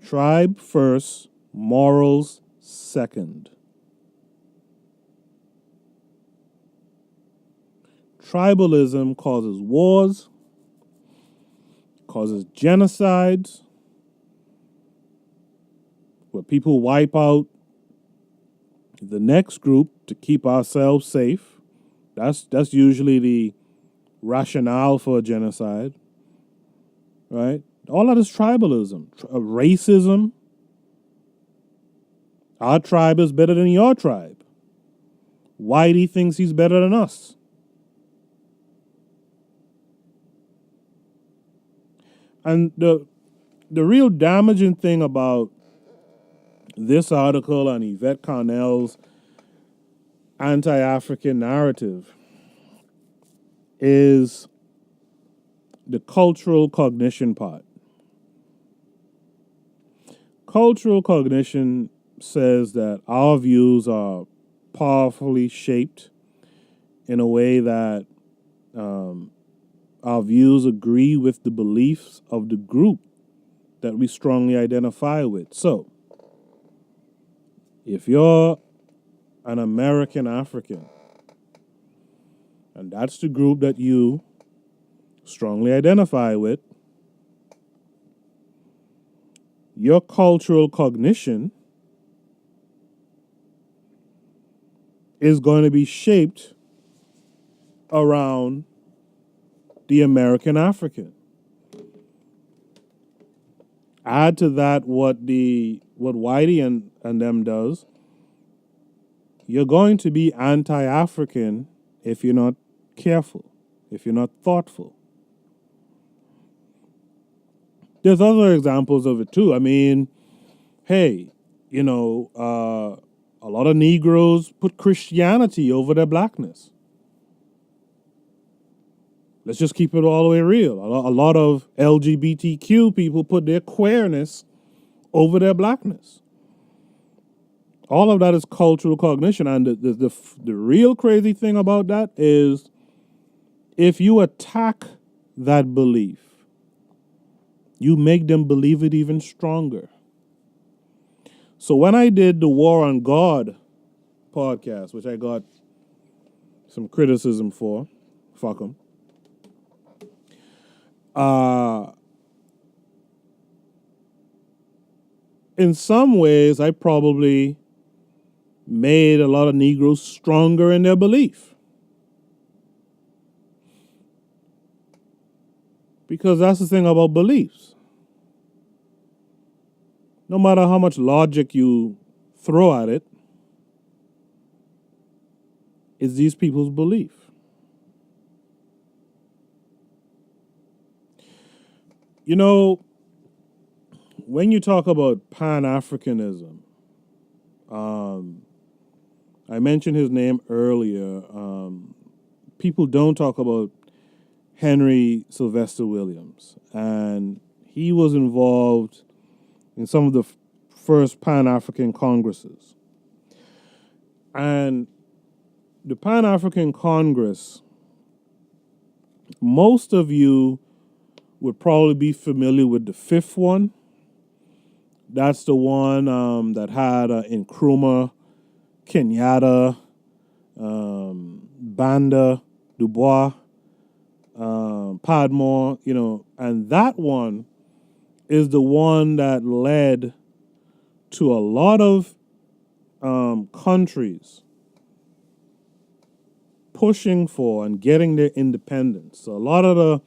Tribe first, morals second. Tribalism causes wars, causes genocides, where people wipe out the next group to keep ourselves safe. That's usually the rationale for a genocide, right? All that is tribalism, racism. Our tribe is better than your tribe. Whitey thinks he's better than us. And the real damaging thing about this article and Yvette Carnell's anti-African narrative is the cultural cognition part. Cultural cognition says that our views are powerfully shaped in a way that our views agree with the beliefs of the group that we strongly identify with. So, if you're an American African, and that's the group that you strongly identify with, your cultural cognition is going to be shaped around the American African. Add to that what Whitey and them does. You're going to be anti-African if you're not careful, if you're not thoughtful. There's other examples of it too. I mean, hey, a lot of Negroes put Christianity over their blackness. Let's just keep it all the way real. A lot of LGBTQ people put their queerness over their blackness. All of that is cultural cognition. And the real crazy thing about that is if you attack that belief, you make them believe it even stronger. So when I did the War on God podcast, which I got some criticism for, fuck 'em. In some ways, I probably made a lot of Negroes stronger in their belief. Because that's the thing about beliefs. No matter how much logic you throw at it, it's these people's belief. When you talk about Pan-Africanism, I mentioned his name earlier. People don't talk about Henry Sylvester Williams, and he was involved in some of the first Pan-African Congresses. And the Pan-African Congress, most of you would probably be familiar with the fifth one. That's the one that had Nkrumah, Kenyatta, Banda, Dubois, Padmore, and that one is the one that led to a lot of countries pushing for and getting their independence. So a lot of the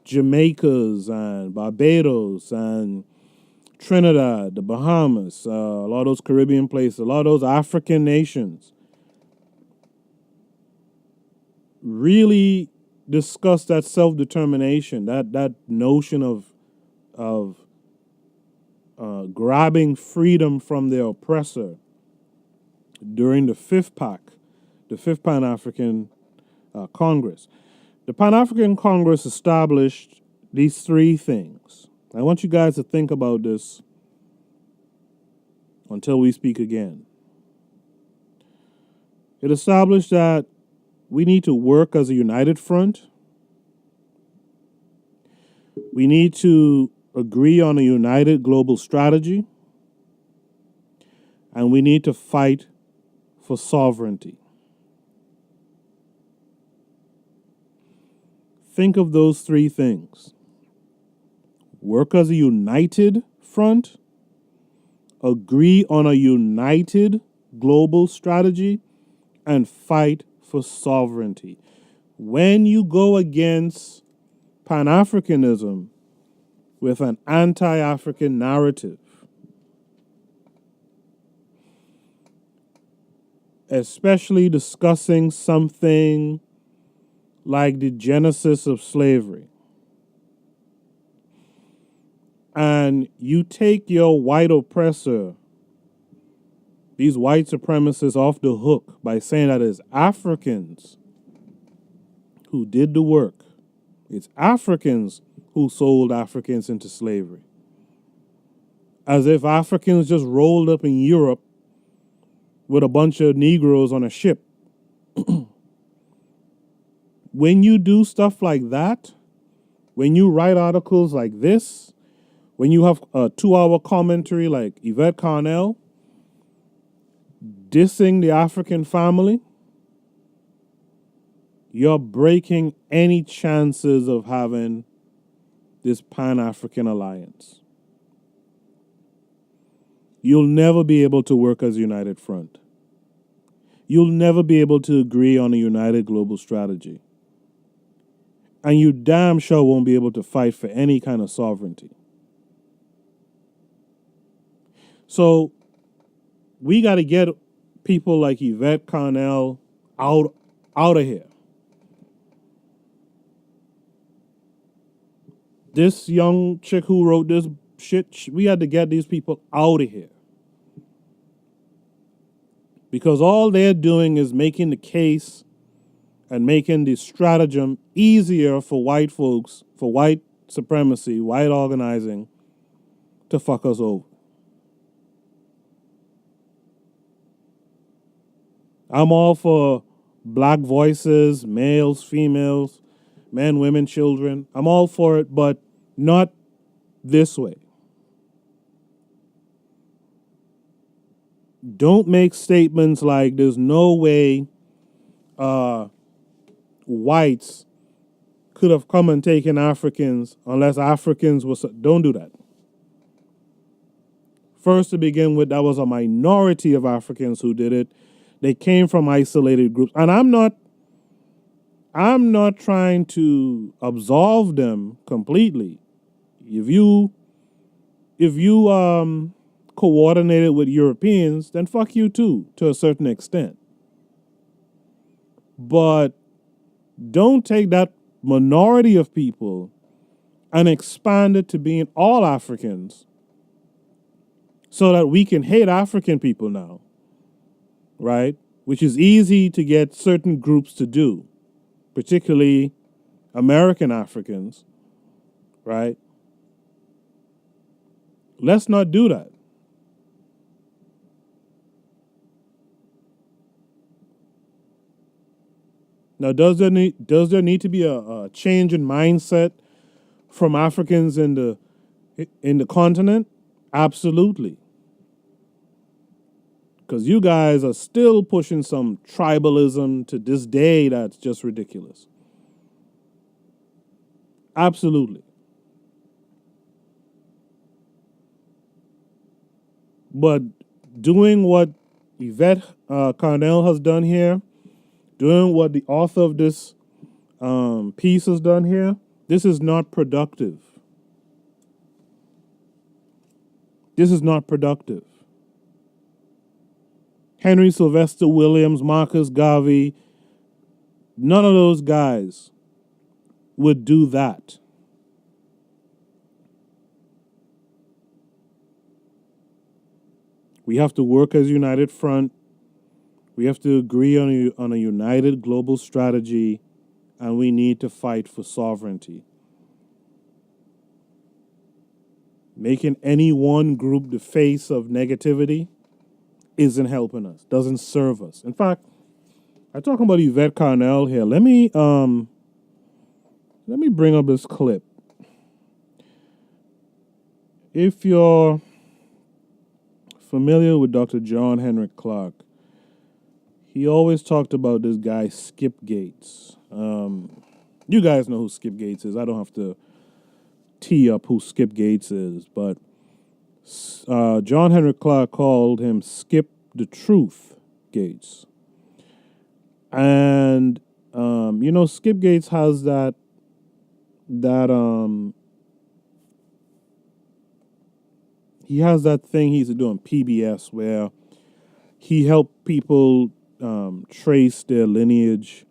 Jamaicas and Barbados and Trinidad, the Bahamas, a lot of those Caribbean places, a lot of those African nations really discuss that self-determination, that notion of grabbing freedom from their oppressor during the fifth Pan-African Congress. The Pan-African Congress established these three things. I want you guys to think about this until we speak again. It established that we need to work as a united front. We need to agree on a united global strategy. And we need to fight for sovereignty. Think of those three things. Work as a united front, agree on a united global strategy, and fight for sovereignty. When you go against Pan-Africanism with an anti-African narrative, especially discussing something like the genesis of slavery, and you take your white oppressor, these white supremacists, off the hook by saying that it's Africans who did the work. It's Africans who sold Africans into slavery. As if Africans just rolled up in Europe with a bunch of Negroes on a ship. When you do stuff like that, when you write articles like this, when you have a 2-hour commentary like Yvette Carnell, dissing the African family, you're breaking any chances of having this Pan-African alliance. You'll never be able to work as a united front. You'll never be able to agree on a united global strategy. And you damn sure won't be able to fight for any kind of sovereignty. So we got to get people like Yvette Carnell out of here. This young chick who wrote this shit, we had to get these people out of here. Because all they're doing is making the case and making the stratagem easier for white folks, for white supremacy, white organizing, to fuck us over. I'm all for black voices, males, females, men, women, children. I'm all for it, but not this way. Don't make statements like there's no way whites could have come and taken Africans unless Africans was... Don't do that. First, to begin with, that was a minority of Africans who did it. They came from isolated groups. And I'm not trying to absolve them completely. If you coordinated with Europeans, then fuck you too, to a certain extent. But don't take that minority of people and expand it to being all Africans so that we can hate African people now, right? Which is easy to get certain groups to do, particularly American Africans, right? Let's not do that. Now, does there need to be a change in mindset from Africans in the continent? Absolutely. Because you guys are still pushing some tribalism to this day that's just ridiculous. Absolutely. But doing what Yvette Carnell has done here, doing what the author of this piece has done here, this is not productive. This is not productive. Henry Sylvester Williams, Marcus Garvey, none of those guys would do that. We have to work as a united front. We have to agree on a united global strategy, and we need to fight for sovereignty. Making any one group the face of negativity isn't helping us, doesn't serve us. In fact, I'm talking about Yvette Carnell here. Let me bring up this clip. If you're familiar with Dr. John Henrik Clarke, he always talked about this guy, Skip Gates. You guys know who Skip Gates is. I don't have to tee up who Skip Gates is, but John Henrik Clarke called him Skip the Truth Gates. And, Skip Gates has that he has that thing he's doing PBS where he helped people trace their lineage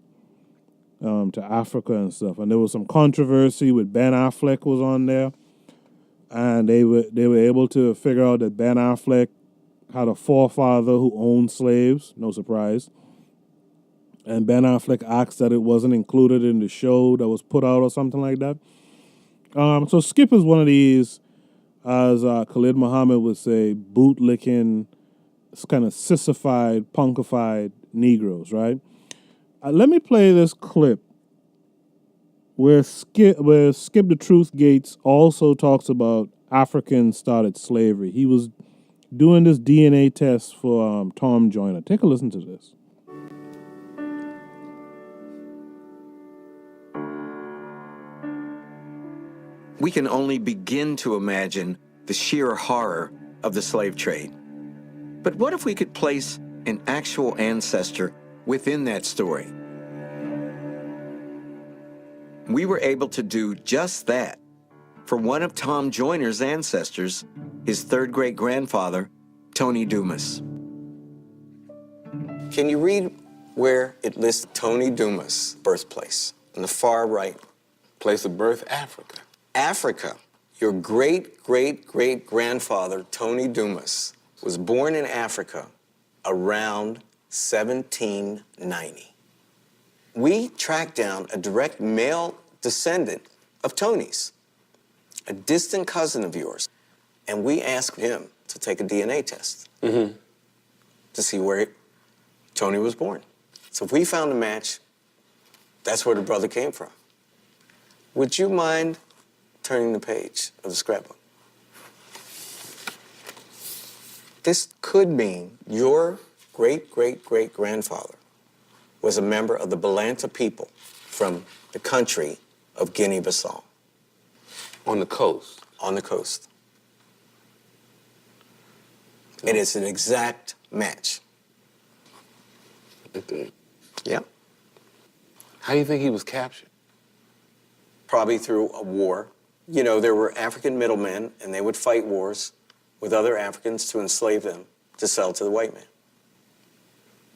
to Africa and stuff. And there was some controversy with Ben Affleck was on there. And they were able to figure out that Ben Affleck had a forefather who owned slaves. No surprise. And Ben Affleck asked that it wasn't included in the show that was put out or something like that. So Skip is one of these, as Khalid Muhammad would say, bootlicking kind of sissified, punkified Negroes, right? Let me play this clip where Skip the Truth Gates also talks about Africans started slavery. He was doing this DNA test for Tom Joyner. Take a listen to this. We can only begin to imagine the sheer horror of the slave trade. But what if we could place an actual ancestor within that story? We were able to do just that for one of Tom Joyner's ancestors, his third great-grandfather, Tony Dumas. Can you read where it lists Tony Dumas' birthplace? In the far right. Place of birth, Africa. Africa. Your great-great-great-grandfather, Tony Dumas, was born in Africa around 1790. We tracked down a direct male descendant of Tony's, a distant cousin of yours, and we asked him to take a DNA test to see where Tony was born. So if we found a match, that's where the brother came from. Would you mind turning the page of the scrapbook? This could mean your great-great-great-grandfather was a member of the Balanta people from the country of Guinea-Bissau. On the coast. On the coast. And it's an exact match. Okay. Yeah. How do you think he was captured? Probably through a war. You know, there were African middlemen, and they would fight wars with other Africans to enslave them to sell to the white man.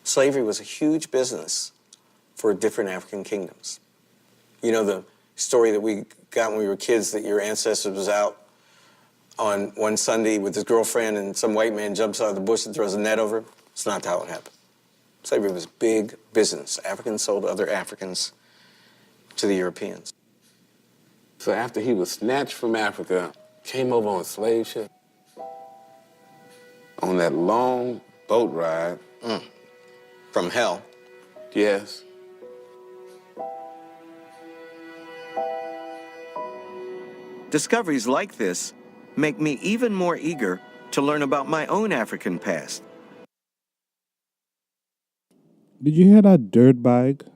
Slavery was a huge business for different African kingdoms. You know the story that we got when we were kids, that your ancestor was out on one Sunday with his girlfriend and some white man jumps out of the bush and throws a net over him? It's not how it happened. Slavery was big business. Africans sold other Africans to the Europeans. So after he was snatched from Africa, came over on a slave ship, on that long boat ride. From hell. Yes. Discoveries like this make me even more eager to learn about my own African past. Did you hear that dirtbag,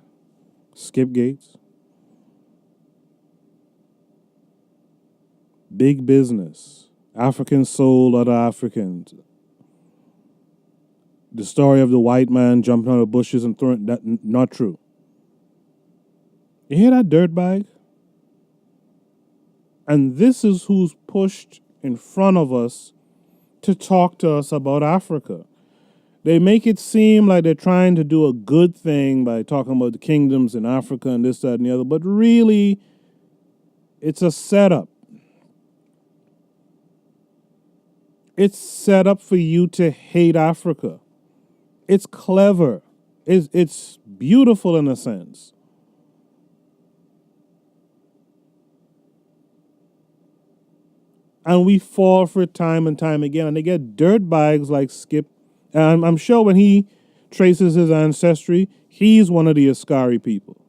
Skip Gates? Big business. Africans sold other Africans. The story of the white man jumping out of bushes and throwing that, not true. You hear that dirtbag? And this is who's pushed in front of us to talk to us about Africa. They make it seem like they're trying to do a good thing by talking about the kingdoms in Africa and this, that, and the other, but really, it's a setup. It's set up for you to hate Africa. It's clever. It's beautiful in a sense. And we fall for it time and time again. And they get dirtbags like Skip. And I'm sure when he traces his ancestry, he's one of the Ascari people.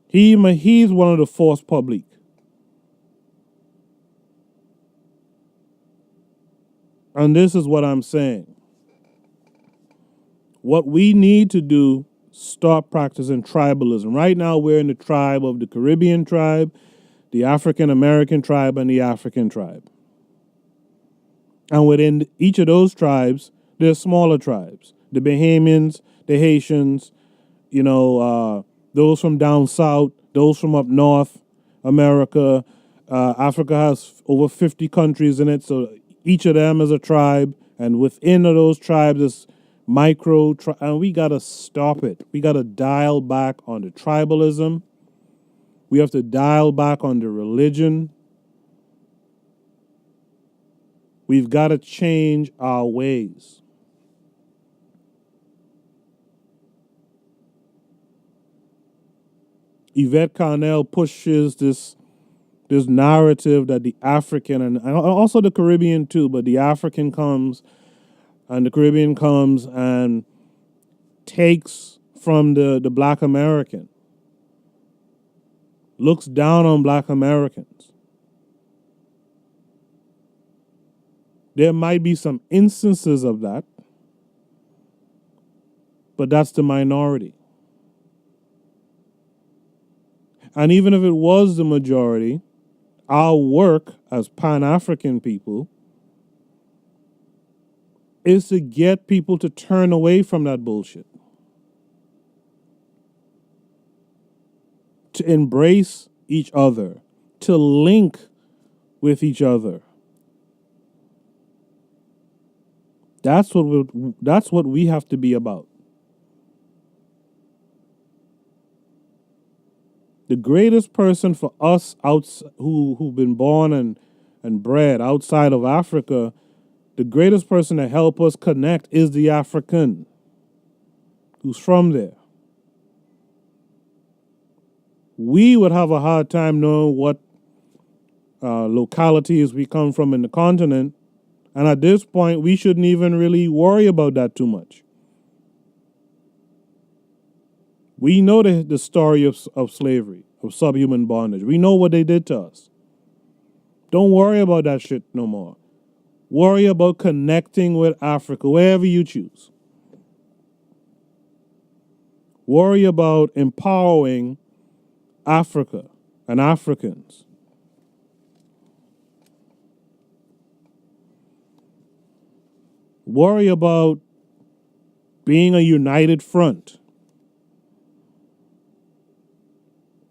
He's one of the force publique. And this is what I'm saying. What we need to do, stop practicing tribalism. Right now, we're in the tribe of the Caribbean tribe, the African American tribe, and the African tribe. And within each of those tribes, there's smaller tribes. The Bahamians, the Haitians, those from down south, those from up north, America. Africa has over 50 countries in it, so each of them is a tribe. And within those tribes is and we got to stop it. We got to dial back on the tribalism. We have to dial back on the religion. We've got to change our ways. Yvette Carnell pushes this narrative that the African, and also the Caribbean too, but the African comes and the Caribbean comes and takes from the black American, looks down on black Americans. There might be some instances of that, but that's the minority. And even if it was the majority, our work as Pan-African people is to get people to turn away from that bullshit, to embrace each other, to link with each other. That's what we have to be about. The greatest person for us who've been born and bred outside of Africa, the greatest person to help us connect is the African who's from there. We would have a hard time knowing what localities we come from in the continent, and at this point, we shouldn't even really worry about that too much. We know the story of slavery, of subhuman bondage. We know what they did to us. Don't worry about that shit no more. Worry about connecting with Africa, wherever you choose. Worry about empowering Africa and Africans. Worry about being a united front.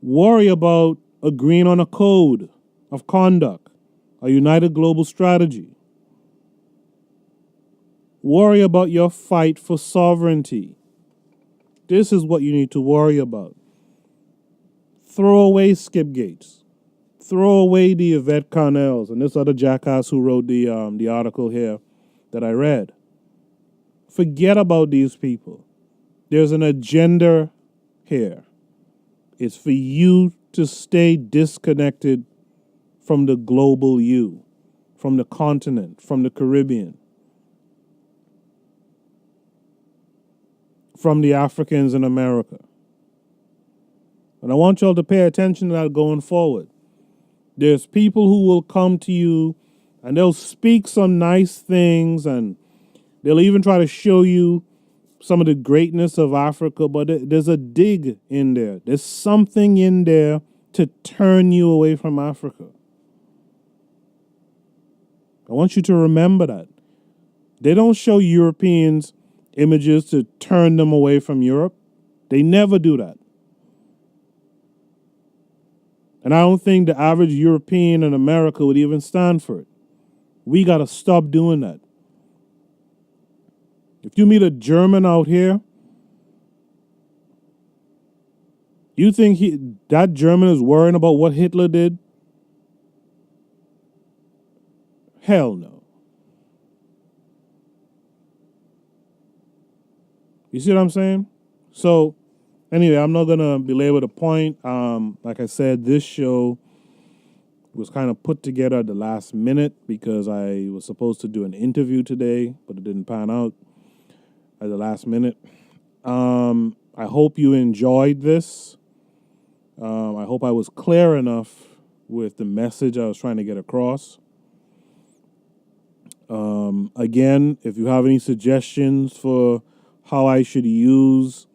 Worry about agreeing on a code of conduct, a united global strategy. Worry about your fight for sovereignty. This is what you need to worry about. Throw away Skip Gates. Throw away the Yvette Carnells and this other jackass who wrote the article here that I read. Forget about these people. There's an agenda here. It's for you to stay disconnected from the global you, from the continent, from the Caribbean, from the Africans in America. And I want y'all to pay attention to that going forward. There's people who will come to you and they'll speak some nice things and they'll even try to show you some of the greatness of Africa, but there's a dig in there. There's something in there to turn you away from Africa. I want you to remember that. They don't show Europeans images to turn them away from Europe. They never do that. And I don't think the average European in America would even stand for it. We got to stop doing that. If you meet a German out here, you think that German is worrying about what Hitler did? Hell no. You see what I'm saying? So, anyway, I'm not going to belabor the point. Like I said, this show was kind of put together at the last minute because I was supposed to do an interview today, but it didn't pan out at the last minute. I hope you enjoyed this. I hope I was clear enough with the message I was trying to get across. Again, if you have any suggestions for how I should use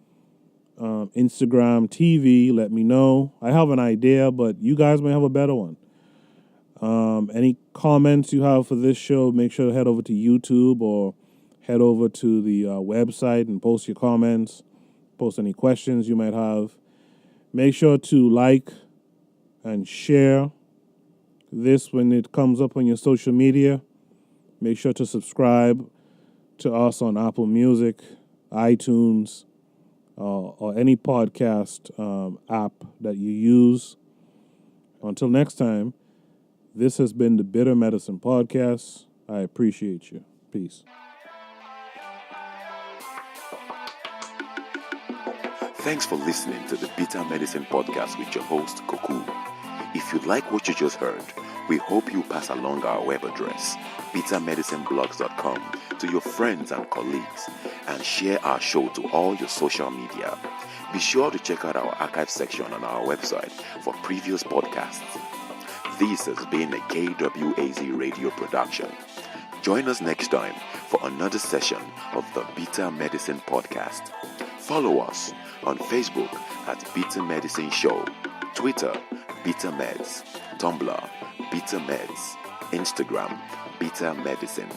Instagram TV, let me know. I have an idea, but you guys may have a better one. Any comments you have for this show, make sure to head over to YouTube or head over to the website and post your comments, post any questions you might have. Make sure to like and share this when it comes up on your social media. Make sure to subscribe to us on Apple Music, iTunes, or any podcast app that you use. Until next time, this has been the Bitter Medicine Podcast. I appreciate you. Peace. Thanks for listening to the Bitter Medicine Podcast with your host, Koku. If you like what you just heard, we hope you pass along our web address, bitamedicineblogs.com, to your friends and colleagues, and share our show to all your social media. Be sure to check out our archive section on our website for previous podcasts. This has been a KWAZ radio production. Join us next time for another session of the Beta Medicine Podcast. Follow us on Facebook at Beta Medicine Show, Twitter, Beta Meds, Tumblr, Beta Meds, Instagram, Beta Medicine.